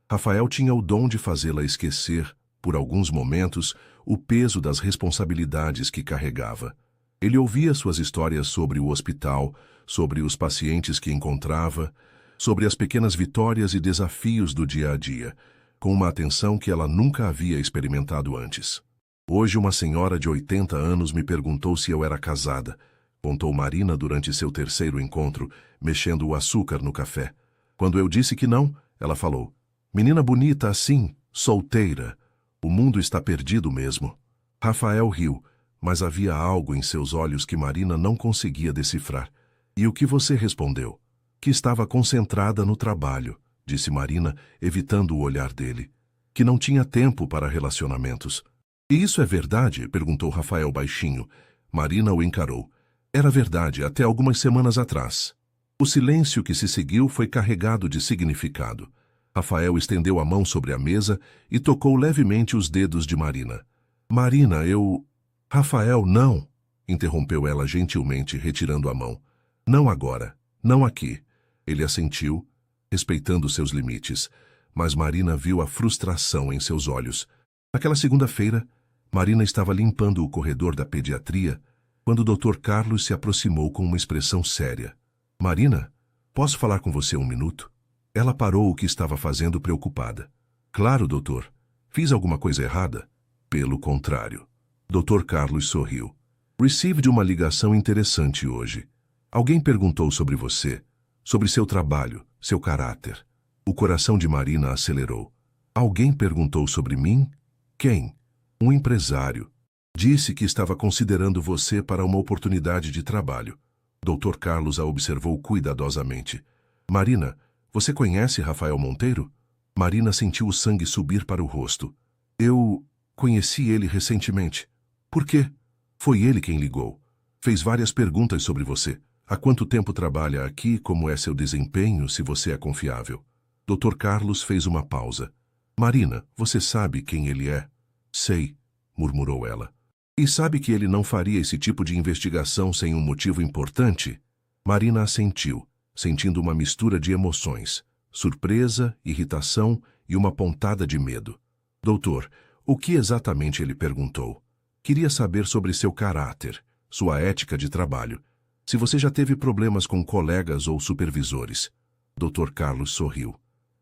Speaker 1: Rafael tinha o dom de fazê-la esquecer, por alguns momentos, o peso das responsabilidades que carregava. Ele ouvia suas histórias sobre o hospital, sobre os pacientes que encontrava, sobre as pequenas vitórias e desafios do dia a dia, com uma atenção que ela nunca havia experimentado antes. Hoje uma senhora de 80 anos me perguntou se eu era casada, contou Marina durante seu 3º encontro, mexendo o açúcar no café. Quando eu disse que não, ela falou, menina bonita assim, solteira. O mundo está perdido mesmo. Rafael riu, mas havia algo em seus olhos que Marina não conseguia decifrar. E o que você respondeu? Que estava concentrada no trabalho, disse Marina, evitando o olhar dele. Que não tinha tempo para relacionamentos. E isso é verdade? Perguntou Rafael baixinho. Marina o encarou. Era verdade até algumas semanas atrás. O silêncio que se seguiu foi carregado de significado. Rafael estendeu a mão sobre a mesa e tocou levemente os dedos de Marina. Marina, eu... Rafael, não, interrompeu ela gentilmente, retirando a mão. Não agora, não aqui. Ele assentiu, respeitando seus limites, mas Marina viu a frustração em seus olhos. Naquela segunda-feira, Marina estava limpando o corredor da pediatria quando o Dr. Carlos se aproximou com uma expressão séria. Marina, posso falar com você 1 minuto? Ela parou o que estava fazendo preocupada. Claro, doutor. Fiz alguma coisa errada? Pelo contrário. Dr. Carlos sorriu. Recebi uma ligação interessante hoje. Alguém perguntou sobre você, sobre seu trabalho, seu caráter. O coração de Marina acelerou. Alguém perguntou sobre mim? Quem? Um empresário. Disse que estava considerando você para uma oportunidade de trabalho. Dr. Carlos a observou cuidadosamente. Marina, você conhece Rafael Monteiro? Marina sentiu o sangue subir para o rosto. Eu conheci ele recentemente. Por quê? Foi ele quem ligou. Fez várias perguntas sobre você. Há quanto tempo trabalha aqui? Como é seu desempenho? Se você é confiável? Dr. Carlos fez uma pausa. Marina, você sabe quem ele é? Sei, murmurou ela. E sabe que ele não faria esse tipo de investigação sem um motivo importante? Marina assentiu, sentindo uma mistura de emoções, surpresa, irritação e uma pontada de medo. Doutor, o que exatamente ele perguntou? Queria saber sobre seu caráter, sua ética de trabalho. Se você já teve problemas com colegas ou supervisores. Dr. Carlos sorriu.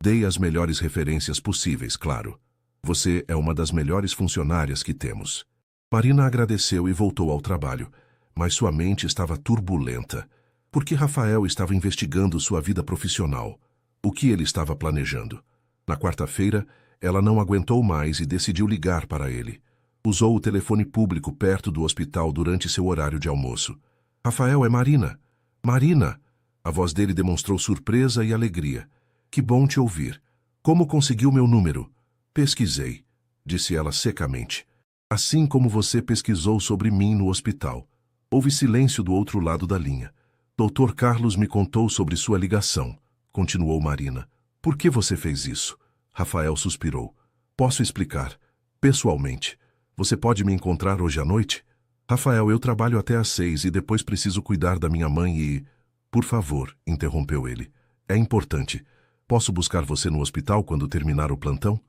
Speaker 1: Dei as melhores referências possíveis, claro. Você é uma das melhores funcionárias que temos. Marina agradeceu e voltou ao trabalho, mas sua mente estava turbulenta. Porque Rafael estava investigando sua vida profissional. O que ele estava planejando? Na quarta-feira, ela não aguentou mais e decidiu ligar para ele. Usou o telefone público perto do hospital durante seu horário de almoço. Rafael, é Marina. Marina! A voz dele demonstrou surpresa e alegria. Que bom te ouvir. Como conseguiu meu número? Pesquisei, disse ela secamente. Assim como você pesquisou sobre mim no hospital. Houve silêncio do outro lado da linha. Dr. Carlos me contou sobre sua ligação, continuou Marina. Por que você fez isso? Rafael suspirou. Posso explicar. Pessoalmente. Você pode me encontrar hoje à noite? Rafael, eu trabalho até às 6 e depois preciso cuidar da minha mãe e... Por favor, interrompeu ele. É importante. Posso buscar você no hospital quando terminar o plantão?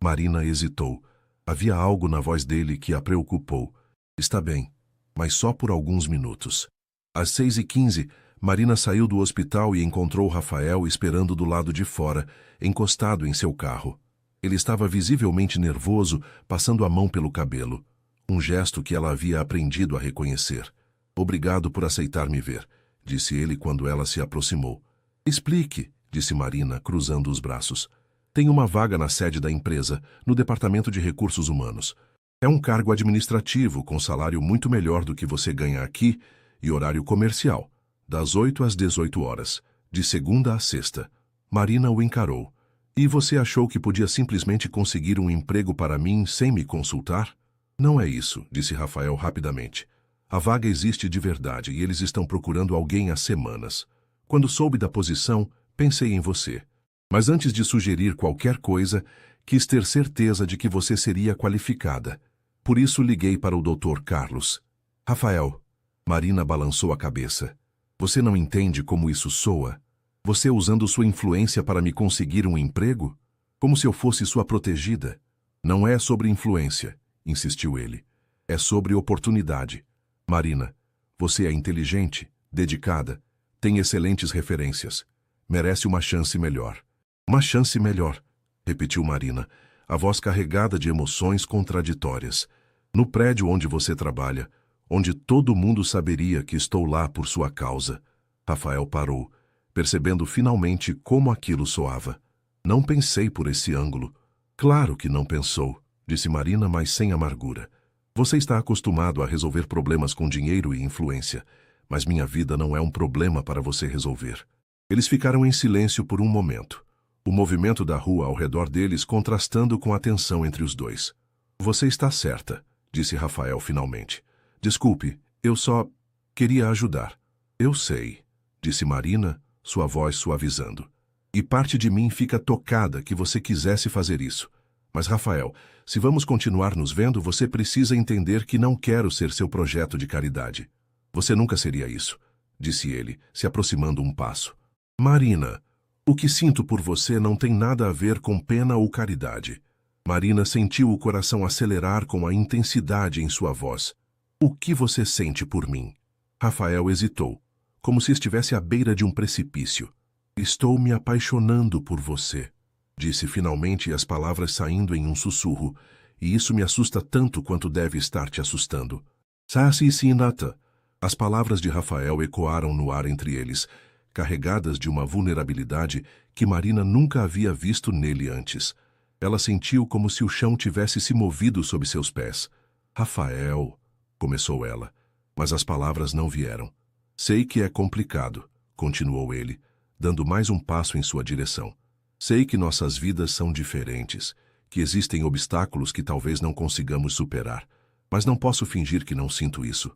Speaker 1: Marina hesitou. Havia algo na voz dele que a preocupou. Está bem, mas só por alguns minutos. Às 6h15, Marina saiu do hospital e encontrou Rafael esperando do lado de fora, encostado em seu carro. Ele estava visivelmente nervoso, passando a mão pelo cabelo. Um gesto que ela havia aprendido a reconhecer. Obrigado por aceitar me ver, disse ele quando ela se aproximou. Explique, disse Marina, cruzando os braços. Tem uma vaga na sede da empresa, no Departamento de Recursos Humanos. É um cargo administrativo com salário muito melhor do que você ganha aqui e horário comercial, das 8 às 18 horas, de segunda a sexta. Marina o encarou. E você achou que podia simplesmente conseguir um emprego para mim sem me consultar? Não é isso, disse Rafael rapidamente. A vaga existe de verdade e eles estão procurando alguém há semanas. Quando soube da posição, pensei em você. Mas antes de sugerir qualquer coisa, quis ter certeza de que você seria qualificada. Por isso liguei para o Dr. Carlos. Rafael, Marina balançou a cabeça. Você não entende como isso soa? Você usando sua influência para me conseguir um emprego? Como se eu fosse sua protegida? Não é sobre influência, insistiu ele. É sobre oportunidade. Marina, você é inteligente, dedicada, tem excelentes referências. Merece uma chance melhor. Uma chance melhor, repetiu Marina, a voz carregada de emoções contraditórias. No prédio onde você trabalha, onde todo mundo saberia que estou lá por sua causa. Rafael parou, percebendo finalmente como aquilo soava. Não pensei por esse ângulo. Claro que não pensou, disse Marina, mas sem amargura. Você está acostumado a resolver problemas com dinheiro e influência, mas minha vida não é um problema para você resolver. Eles ficaram em silêncio por um momento. O movimento da rua ao redor deles contrastando com a tensão entre os dois. Você está certa, disse Rafael finalmente. Desculpe, eu só queria ajudar. Eu sei, disse Marina, sua voz suavizando. E parte de mim fica tocada que você quisesse fazer isso. Mas, Rafael, se vamos continuar nos vendo, você precisa entender que não quero ser seu projeto de caridade. Você nunca seria isso, disse ele, se aproximando um passo. Marina, o que sinto por você não tem nada a ver com pena ou caridade. Marina sentiu o coração acelerar com a intensidade em sua voz. O que você sente por mim? Rafael hesitou, como se estivesse à beira de um precipício. Estou me apaixonando por você, disse finalmente, as palavras saindo em um sussurro, e isso me assusta tanto quanto deve estar te assustando. Sassi Sinata. As palavras de Rafael ecoaram no ar entre eles, carregadas de uma vulnerabilidade que Marina nunca havia visto nele antes. Ela sentiu como se o chão tivesse se movido sob seus pés. Rafael, começou ela, mas as palavras não vieram. Sei que é complicado, continuou ele, dando mais um passo em sua direção. Sei que nossas vidas são diferentes, que existem obstáculos que talvez não consigamos superar, mas não posso fingir que não sinto isso.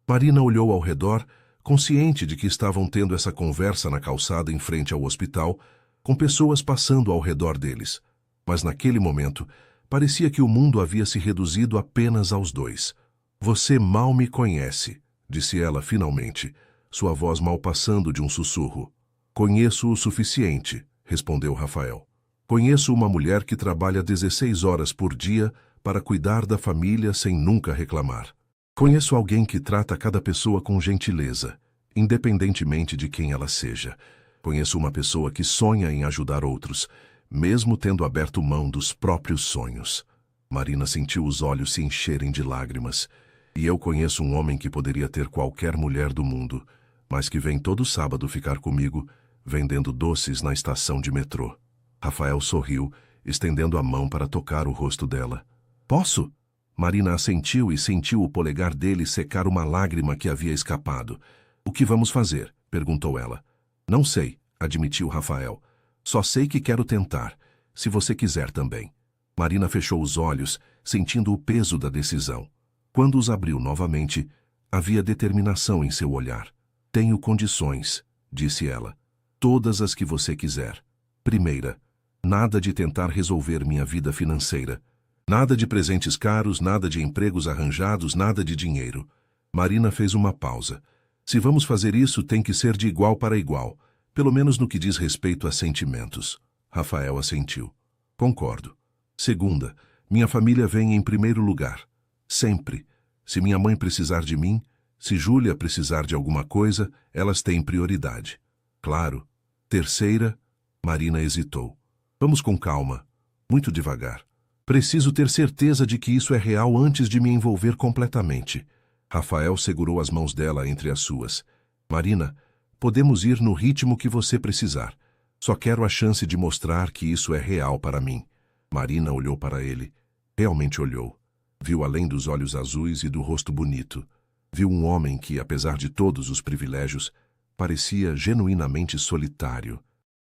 Speaker 1: Marina olhou ao redor, consciente de que estavam tendo essa conversa na calçada em frente ao hospital, com pessoas passando ao redor deles. Mas naquele momento, parecia que o mundo havia se reduzido apenas aos dois. Você mal me conhece, disse ela finalmente, sua voz mal passando de um sussurro. Conheço o suficiente, respondeu Rafael. Conheço uma mulher que trabalha 16 horas por dia para cuidar da família sem nunca reclamar. Conheço alguém que trata cada pessoa com gentileza, independentemente de quem ela seja. Conheço uma pessoa que sonha em ajudar outros, mesmo tendo aberto mão dos próprios sonhos. Marina sentiu os olhos se encherem de lágrimas. E eu conheço um homem que poderia ter qualquer mulher do mundo, mas que vem todo sábado ficar comigo, vendendo doces na estação de metrô. Rafael sorriu, estendendo a mão para tocar o rosto dela. Posso? Marina assentiu e sentiu o polegar dele secar uma lágrima que havia escapado. O que vamos fazer? Perguntou ela. Não sei, admitiu Rafael. Só sei que quero tentar, se você quiser também. Marina fechou os olhos, sentindo o peso da decisão. Quando os abriu novamente, havia determinação em seu olhar. Tenho condições, disse ela. Todas as que você quiser. Primeira, nada de tentar resolver minha vida financeira. Nada de presentes caros, nada de empregos arranjados, nada de dinheiro. Marina fez uma pausa. Se vamos fazer isso, tem que ser de igual para igual, pelo menos no que diz respeito a sentimentos. Rafael assentiu. Concordo. Segunda, minha família vem em primeiro lugar. Sempre. Se minha mãe precisar de mim, se Júlia precisar de alguma coisa, elas têm prioridade. Claro. Terceira, Marina hesitou. Vamos com calma, muito devagar. Preciso ter certeza de que isso é real antes de me envolver completamente. Rafael segurou as mãos dela entre as suas. Marina, podemos ir no ritmo que você precisar. Só quero a chance de mostrar que isso é real para mim. Marina olhou para ele. Realmente olhou. Viu além dos olhos azuis e do rosto bonito. Viu um homem que, apesar de todos os privilégios, parecia genuinamente solitário.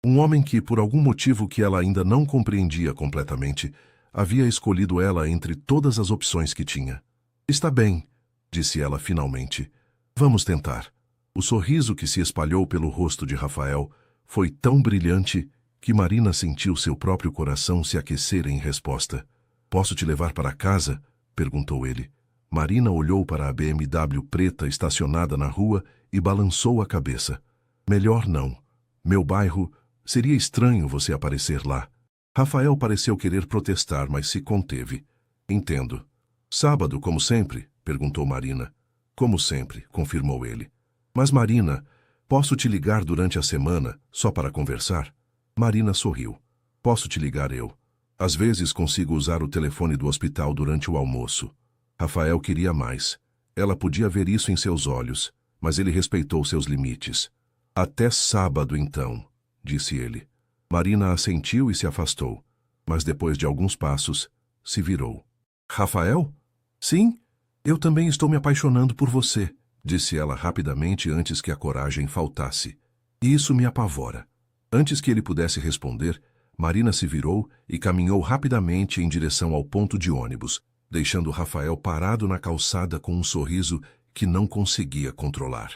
Speaker 1: Um homem que, por algum motivo que ela ainda não compreendia completamente, havia escolhido ela entre todas as opções que tinha. Está bem, disse ela finalmente. Vamos tentar. O sorriso que se espalhou pelo rosto de Rafael foi tão brilhante que Marina sentiu seu próprio coração se aquecer em resposta. Posso te levar para casa? Perguntou ele. Marina olhou para a BMW preta estacionada na rua e balançou a cabeça. Melhor não. Meu bairro, seria estranho você aparecer lá. Rafael pareceu querer protestar, mas se conteve. Entendo. Sábado, como sempre? Perguntou Marina. Como sempre, confirmou ele. Mas Marina, posso te ligar durante a semana, só para conversar? Marina sorriu. Posso te ligar eu. Às vezes consigo usar o telefone do hospital durante o almoço. Rafael queria mais. Ela podia ver isso em seus olhos, mas ele respeitou seus limites. Até sábado, então, disse ele. Marina assentiu e se afastou, mas depois de alguns passos, se virou. Rafael? Sim, eu também estou me apaixonando por você, disse ela rapidamente antes que a coragem faltasse. E isso me apavora. Antes que ele pudesse responder, Marina se virou e caminhou rapidamente em direção ao ponto de ônibus, deixando Rafael parado na calçada com um sorriso que não conseguia controlar.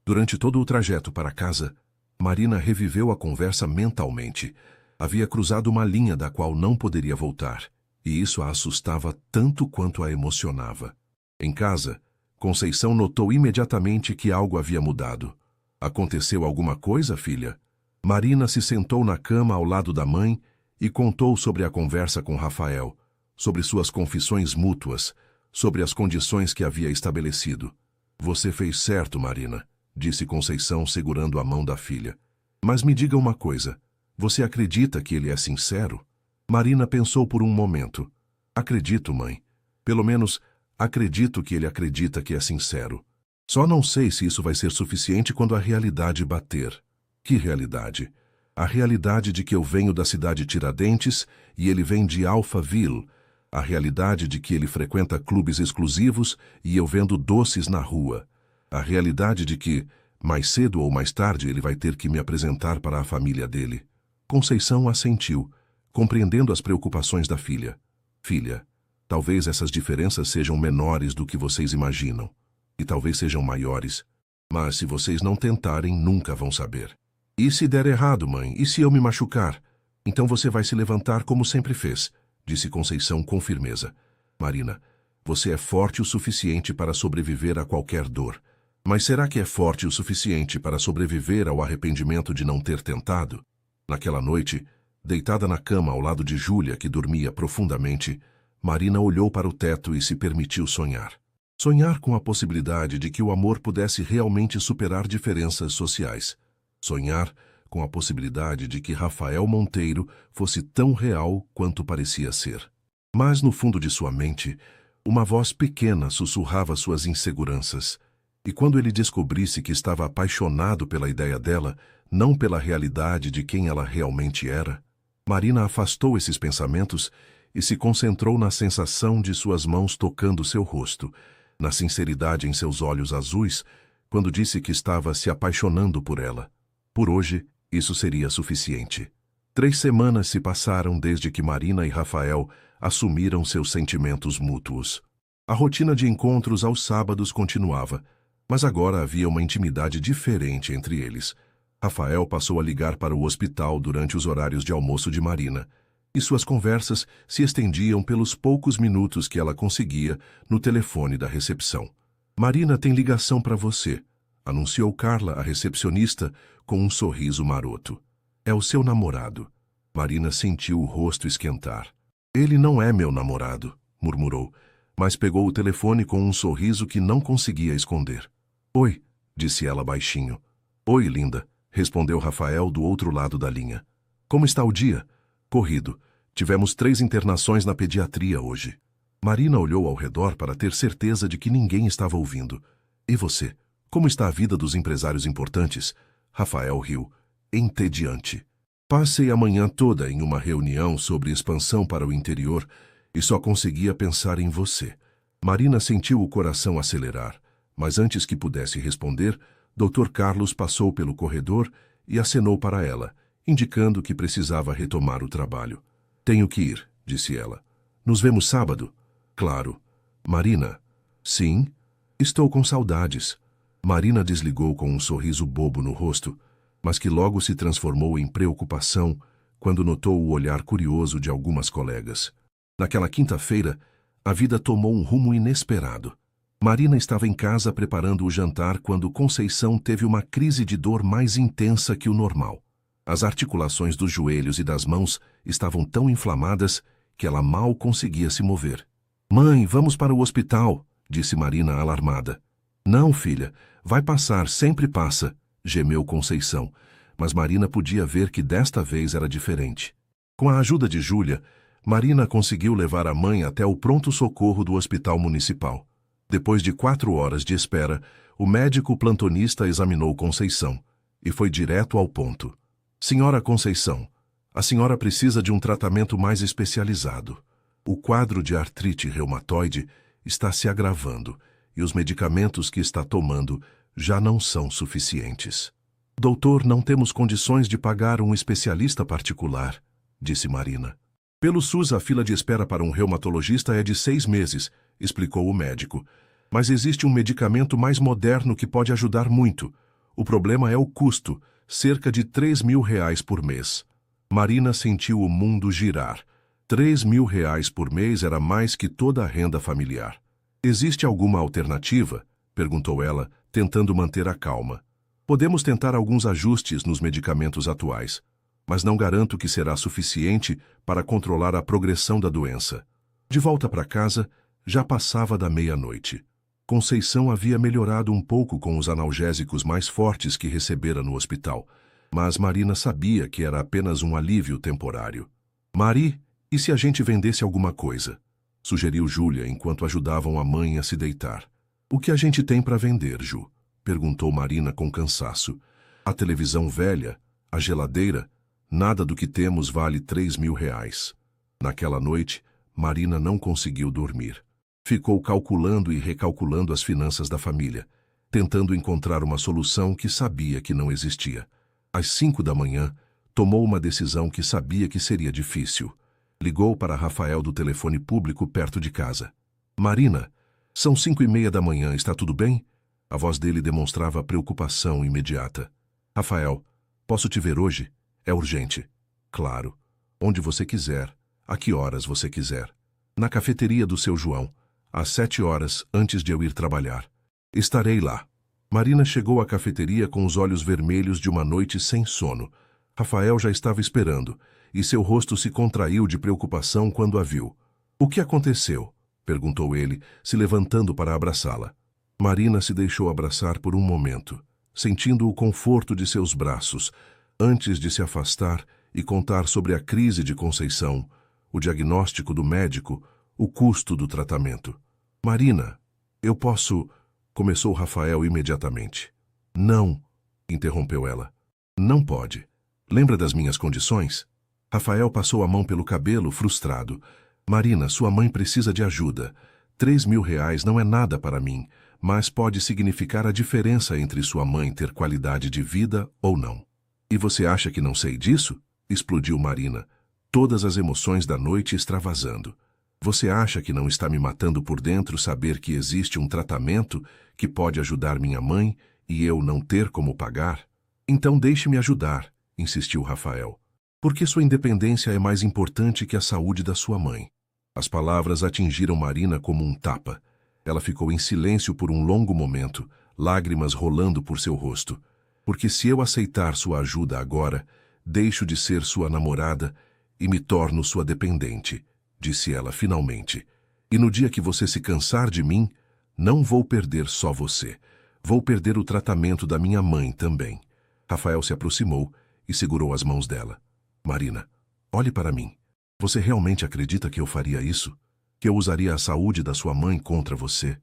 Speaker 1: Durante todo o trajeto para casa, Marina reviveu a conversa mentalmente. Havia cruzado uma linha da qual não poderia voltar, e isso a assustava tanto quanto a emocionava. Em casa, Conceição notou imediatamente que algo havia mudado. Aconteceu alguma coisa, filha? Marina se sentou na cama ao lado da mãe e contou sobre a conversa com Rafael, sobre suas confissões mútuas, sobre as condições que havia estabelecido. Você fez certo, Marina, disse Conceição segurando a mão da filha. Mas me diga uma coisa, você acredita que ele é sincero? Marina pensou por um momento. Acredito, mãe. Pelo menos, acredito que ele acredita que é sincero. Só não sei se isso vai ser suficiente quando a realidade bater. Que realidade? A realidade de que eu venho da cidade Tiradentes e ele vem de Alphaville. A realidade de que ele frequenta clubes exclusivos e eu vendo doces na rua. A realidade de que, mais cedo ou mais tarde, ele vai ter que me apresentar para a família dele. Conceição assentiu, compreendendo as preocupações da filha. Filha, talvez essas diferenças sejam menores do que vocês imaginam. E talvez sejam maiores. Mas se vocês não tentarem, nunca vão saber. E se der errado, mãe? E se eu me machucar? Então você vai se levantar como sempre fez, disse Conceição com firmeza. Marina, você é forte o suficiente para sobreviver a qualquer dor. Mas será que é forte o suficiente para sobreviver ao arrependimento de não ter tentado? Naquela noite, deitada na cama ao lado de Júlia, que dormia profundamente, Marina olhou para o teto e se permitiu sonhar. Sonhar com a possibilidade de que o amor pudesse realmente superar diferenças sociais. Sonhar com a possibilidade de que Rafael Monteiro fosse tão real quanto parecia ser. Mas no fundo de sua mente, uma voz pequena sussurrava suas inseguranças. E quando ele descobrisse que estava apaixonado pela ideia dela, não pela realidade de quem ela realmente era? Marina afastou esses pensamentos e se concentrou na sensação de suas mãos tocando seu rosto, na sinceridade em seus olhos azuis, quando disse que estava se apaixonando por ela. Por hoje, isso seria suficiente. 3 semanas se passaram desde que Marina e Rafael assumiram seus sentimentos mútuos. A rotina de encontros aos sábados continuava, mas agora havia uma intimidade diferente entre eles. Rafael passou a ligar para o hospital durante os horários de almoço de Marina, e suas conversas se estendiam pelos poucos minutos que ela conseguia no telefone da recepção. Marina tem ligação para você, anunciou Carla, a recepcionista, com um sorriso maroto. É o seu namorado. Marina sentiu o rosto esquentar. Ele não é meu namorado, murmurou, mas pegou o telefone com um sorriso que não conseguia esconder. Oi, disse ela baixinho. Oi, linda, respondeu Rafael do outro lado da linha. Como está o dia? Corrido. Tivemos 3 internações na pediatria hoje. Marina olhou ao redor para ter certeza de que ninguém estava ouvindo. E você? Como está a vida dos empresários importantes? Rafael riu. Entediante. Passei a manhã toda em uma reunião sobre expansão para o interior e só conseguia pensar em você. Marina sentiu o coração acelerar, mas antes que pudesse responder, Dr. Carlos passou pelo corredor e acenou para ela, indicando que precisava retomar o trabalho. Tenho que ir, disse ela. Nos vemos sábado? Claro. Marina? Sim? Estou com saudades. Marina desligou com um sorriso bobo no rosto, mas que logo se transformou em preocupação quando notou o olhar curioso de algumas colegas. Naquela quinta-feira, a vida tomou um rumo inesperado. Marina estava em casa preparando o jantar quando Conceição teve uma crise de dor mais intensa que o normal. As articulações dos joelhos e das mãos estavam tão inflamadas que ela mal conseguia se mover. Mãe, vamos para o hospital, disse Marina alarmada. Não, filha, vai passar, sempre passa, gemeu Conceição, mas Marina podia ver que desta vez era diferente. Com a ajuda de Júlia, Marina conseguiu levar a mãe até o pronto-socorro do hospital municipal. Depois de 4 horas de espera, o médico plantonista examinou Conceição e foi direto ao ponto. Senhora Conceição, a senhora precisa de um tratamento mais especializado. O quadro de artrite reumatoide está se agravando e os medicamentos que está tomando já não são suficientes. Doutor, não temos condições de pagar um especialista particular, disse Marina. Pelo SUS, a fila de espera para um reumatologista é de 6 meses, explicou o médico. Mas existe um medicamento mais moderno que pode ajudar muito. O problema é o custo, cerca de R$ 3.000 por mês. Marina sentiu o mundo girar. R$ 3.000 por mês era mais que toda a renda familiar. Existe alguma alternativa? Perguntou ela, tentando manter a calma. Podemos tentar alguns ajustes nos medicamentos atuais, mas não garanto que será suficiente para controlar a progressão da doença. De volta para casa, já passava da meia-noite. Conceição havia melhorado um pouco com os analgésicos mais fortes que recebera no hospital, mas Marina sabia que era apenas um alívio temporário. Mari, e se a gente vendesse alguma coisa? Sugeriu Júlia enquanto ajudavam a mãe a se deitar. O que a gente tem para vender, Ju? Perguntou Marina com cansaço. A televisão velha, a geladeira, nada do que temos vale R$ 3.000. Naquela noite, Marina não conseguiu dormir. Ficou calculando e recalculando as finanças da família, tentando encontrar uma solução que sabia que não existia. Às 5 da manhã, tomou uma decisão que sabia que seria difícil. Ligou para Rafael do telefone público perto de casa. Marina, são 5:30 da manhã, está tudo bem? A voz dele demonstrava preocupação imediata. Rafael, posso te ver hoje? É urgente. Claro. Onde você quiser, a que horas você quiser. Na cafeteria do seu João, às 7 horas antes de eu ir trabalhar. Estarei lá. Marina chegou à cafeteria com os olhos vermelhos de uma noite sem sono. Rafael já estava esperando, e seu rosto se contraiu de preocupação quando a viu. O que aconteceu? Perguntou ele, se levantando para abraçá-la. Marina se deixou abraçar por um momento, sentindo o conforto de seus braços, antes de se afastar e contar sobre a crise de Conceição, o diagnóstico do médico, o custo do tratamento. Marina, eu posso... Começou Rafael imediatamente. Não, interrompeu ela. Não pode. Lembra das minhas condições? Rafael passou a mão pelo cabelo, frustrado. Marina, sua mãe precisa de ajuda. 3.000 reais não é nada para mim, mas pode significar a diferença entre sua mãe ter qualidade de vida ou não. E você acha que não sei disso? Explodiu Marina, todas as emoções da noite extravasando. Você acha que não está me matando por dentro saber que existe um tratamento que pode ajudar minha mãe e eu não ter como pagar? Então deixe-me ajudar, insistiu Rafael. Porque sua independência é mais importante que a saúde da sua mãe. As palavras atingiram Marina como um tapa. Ela ficou em silêncio por um longo momento, lágrimas rolando por seu rosto. Porque se eu aceitar sua ajuda agora, deixo de ser sua namorada e me torno sua dependente, disse ela finalmente. E no dia que você se cansar de mim, não vou perder só você. Vou perder o tratamento da minha mãe também. Rafael se aproximou e segurou as mãos dela. Marina, olhe para mim. Você realmente acredita que eu faria isso? Que eu usaria a saúde da sua mãe contra você?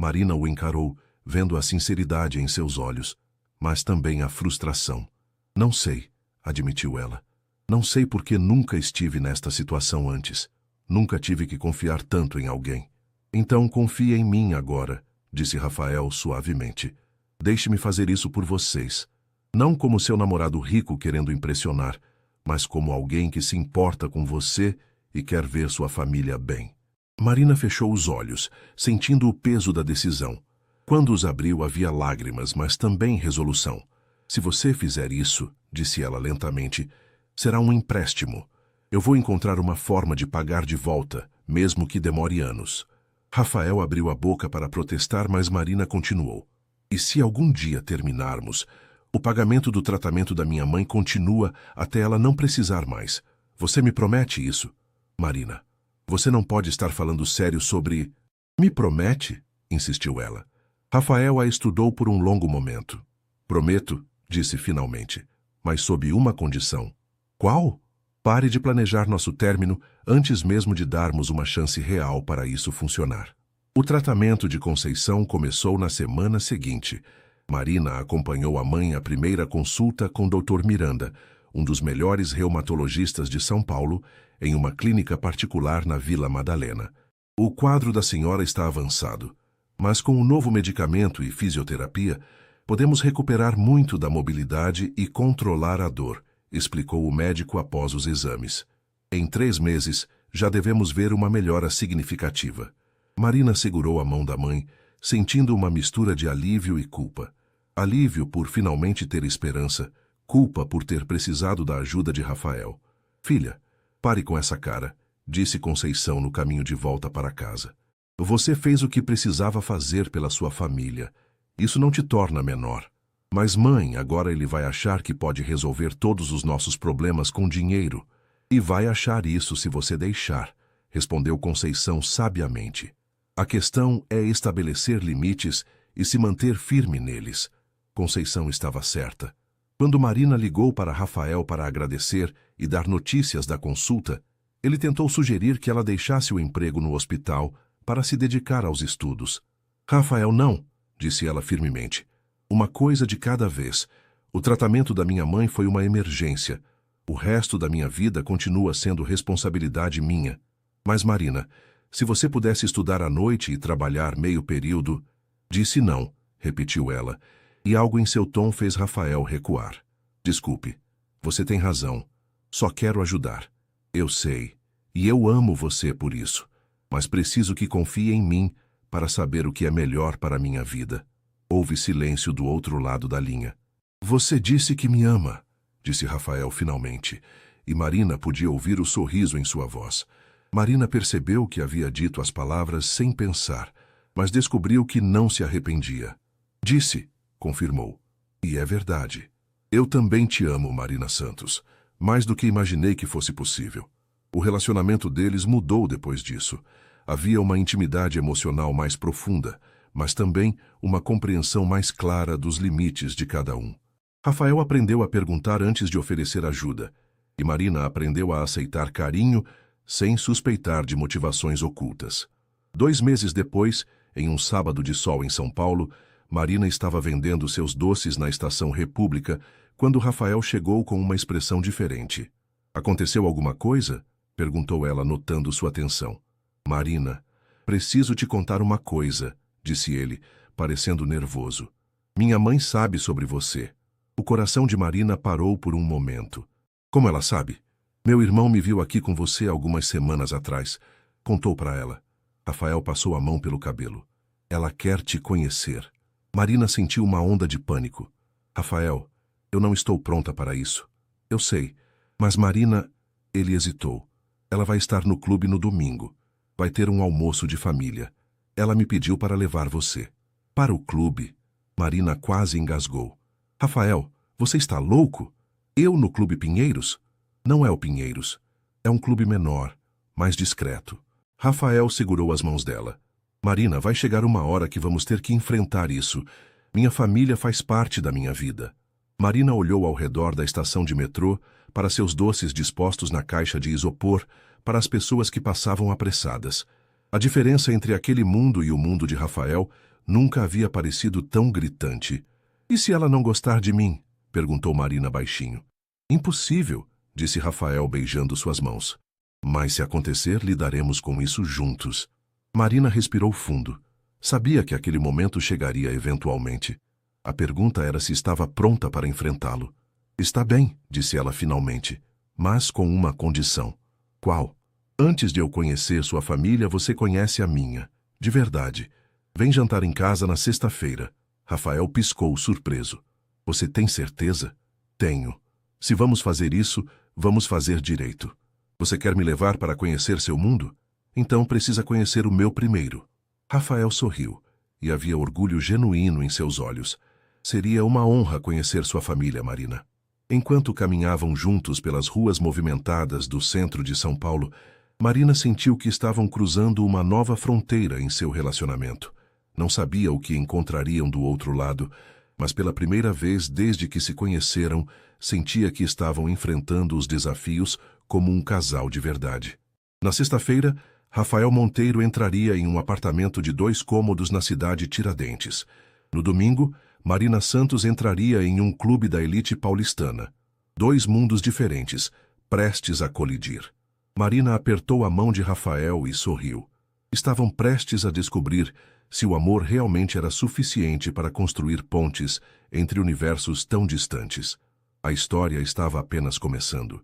Speaker 1: Marina o encarou, vendo a sinceridade em seus olhos, mas também a frustração. Não sei, admitiu ela. Não sei porque nunca estive nesta situação antes. Nunca tive que confiar tanto em alguém. Então confie em mim agora, disse Rafael suavemente. Deixe-me fazer isso por vocês. Não como seu namorado rico querendo impressionar, mas como alguém que se importa com você e quer ver sua família bem. Marina fechou os olhos, sentindo o peso da decisão. Quando os abriu havia lágrimas, mas também resolução. Se você fizer isso, disse ela lentamente, será um empréstimo. Eu vou encontrar uma forma de pagar de volta, mesmo que demore anos. Rafael abriu a boca para protestar, mas Marina continuou. E se algum dia terminarmos, o pagamento do tratamento da minha mãe continua até ela não precisar mais. Você me promete isso? Marina, você não pode estar falando sério sobre... Me promete? Insistiu ela. Rafael a estudou por um longo momento. Prometo, disse finalmente, mas sob uma condição. Qual? Pare de planejar nosso término antes mesmo de darmos uma chance real para isso funcionar. O tratamento de Conceição começou na semana seguinte. Marina acompanhou a mãe à primeira consulta com Dr. Miranda, um dos melhores reumatologistas de São Paulo, em uma clínica particular na Vila Madalena. O quadro da senhora está avançado, mas com o novo medicamento e fisioterapia, podemos recuperar muito da mobilidade e controlar a dor, explicou o médico após os exames. Em 3 meses, já devemos ver uma melhora significativa. Marina segurou a mão da mãe, sentindo uma mistura de alívio e culpa. Alívio por finalmente ter esperança, culpa por ter precisado da ajuda de Rafael. Filha, pare com essa cara, disse Conceição no caminho de volta para casa. Você fez o que precisava fazer pela sua família. Isso não te torna menor. Mas mãe, agora ele vai achar que pode resolver todos os nossos problemas com dinheiro. E vai achar isso se você deixar, respondeu Conceição sabiamente. A questão é estabelecer limites e se manter firme neles. Conceição estava certa. Quando Marina ligou para Rafael para agradecer e dar notícias da consulta, ele tentou sugerir que ela deixasse o emprego no hospital para se dedicar aos estudos. Rafael, não, disse ela firmemente. Uma coisa de cada vez. O tratamento da minha mãe foi uma emergência. O resto da minha vida continua sendo responsabilidade minha. Mas, Marina, se você pudesse estudar à noite e trabalhar meio período... Disse não, repetiu ela, e algo em seu tom fez Rafael recuar. Desculpe, você tem razão. Só quero ajudar. Eu sei, e eu amo você por isso, mas preciso que confie em mim para saber o que é melhor para a minha vida. Houve silêncio do outro lado da linha. Você disse que me ama, disse Rafael finalmente, e Marina podia ouvir o sorriso em sua voz. Marina percebeu que havia dito as palavras sem pensar, mas descobriu que não se arrependia. Disse, confirmou. E é verdade. Eu também te amo, Marina Santos, mais do que imaginei que fosse possível. O relacionamento deles mudou depois disso. Havia uma intimidade emocional mais profunda, mas também uma compreensão mais clara dos limites de cada um. Rafael aprendeu a perguntar antes de oferecer ajuda, e Marina aprendeu a aceitar carinho sem suspeitar de motivações ocultas. 2 meses depois, em um sábado de sol em São Paulo, Marina estava vendendo seus doces na Estação República quando Rafael chegou com uma expressão diferente. Aconteceu alguma coisa? Perguntou ela, notando sua atenção. Marina, preciso te contar uma coisa, disse ele, parecendo nervoso. Minha mãe sabe sobre você. O coração de Marina parou por um momento. Como ela sabe? Meu irmão me viu aqui com você algumas semanas atrás. Contou para ela. Rafael passou a mão pelo cabelo. Ela quer te conhecer. Marina sentiu uma onda de pânico. Rafael, eu não estou pronta para isso. Eu sei. Mas Marina... Ele hesitou. Ela vai estar no clube no domingo. Vai ter um almoço de família. Ela me pediu para levar você. Para o clube? Marina quase engasgou. Rafael, você está louco? Eu no Clube Pinheiros? Não é o Pinheiros. É um clube menor, mais discreto. Rafael segurou as mãos dela. Marina, vai chegar uma hora que vamos ter que enfrentar isso. Minha família faz parte da minha vida. Marina olhou ao redor da estação de metrô, para seus doces dispostos na caixa de isopor, para as pessoas que passavam apressadas. A diferença entre aquele mundo e o mundo de Rafael nunca havia parecido tão gritante. E se ela não gostar de mim? Perguntou Marina baixinho. Impossível, disse Rafael beijando suas mãos. Mas se acontecer, lidaremos com isso juntos. Marina respirou fundo. Sabia que aquele momento chegaria eventualmente. A pergunta era se estava pronta para enfrentá-lo. Está bem, disse ela finalmente, mas com uma condição. Qual? Antes de eu conhecer sua família, você conhece a minha. De verdade. Vem jantar em casa na sexta-feira. Rafael piscou, surpreso. Você tem certeza? Tenho. Se vamos fazer isso, vamos fazer direito. Você quer me levar para conhecer seu mundo? Então precisa conhecer o meu primeiro. Rafael sorriu, e havia orgulho genuíno em seus olhos. Seria uma honra conhecer sua família, Marina. Enquanto caminhavam juntos pelas ruas movimentadas do centro de São Paulo, Marina sentiu que estavam cruzando uma nova fronteira em seu relacionamento. Não sabia o que encontrariam do outro lado, mas pela primeira vez desde que se conheceram, sentia que estavam enfrentando os desafios como um casal de verdade. Na sexta-feira, Rafael Monteiro entraria em um apartamento de 2 cômodos na cidade Tiradentes. No domingo, Marina Santos entraria em um clube da elite paulistana. 2 mundos diferentes, prestes a colidir. Marina apertou a mão de Rafael e sorriu. Estavam prestes a descobrir se o amor realmente era suficiente para construir pontes entre universos tão distantes. A história estava apenas começando.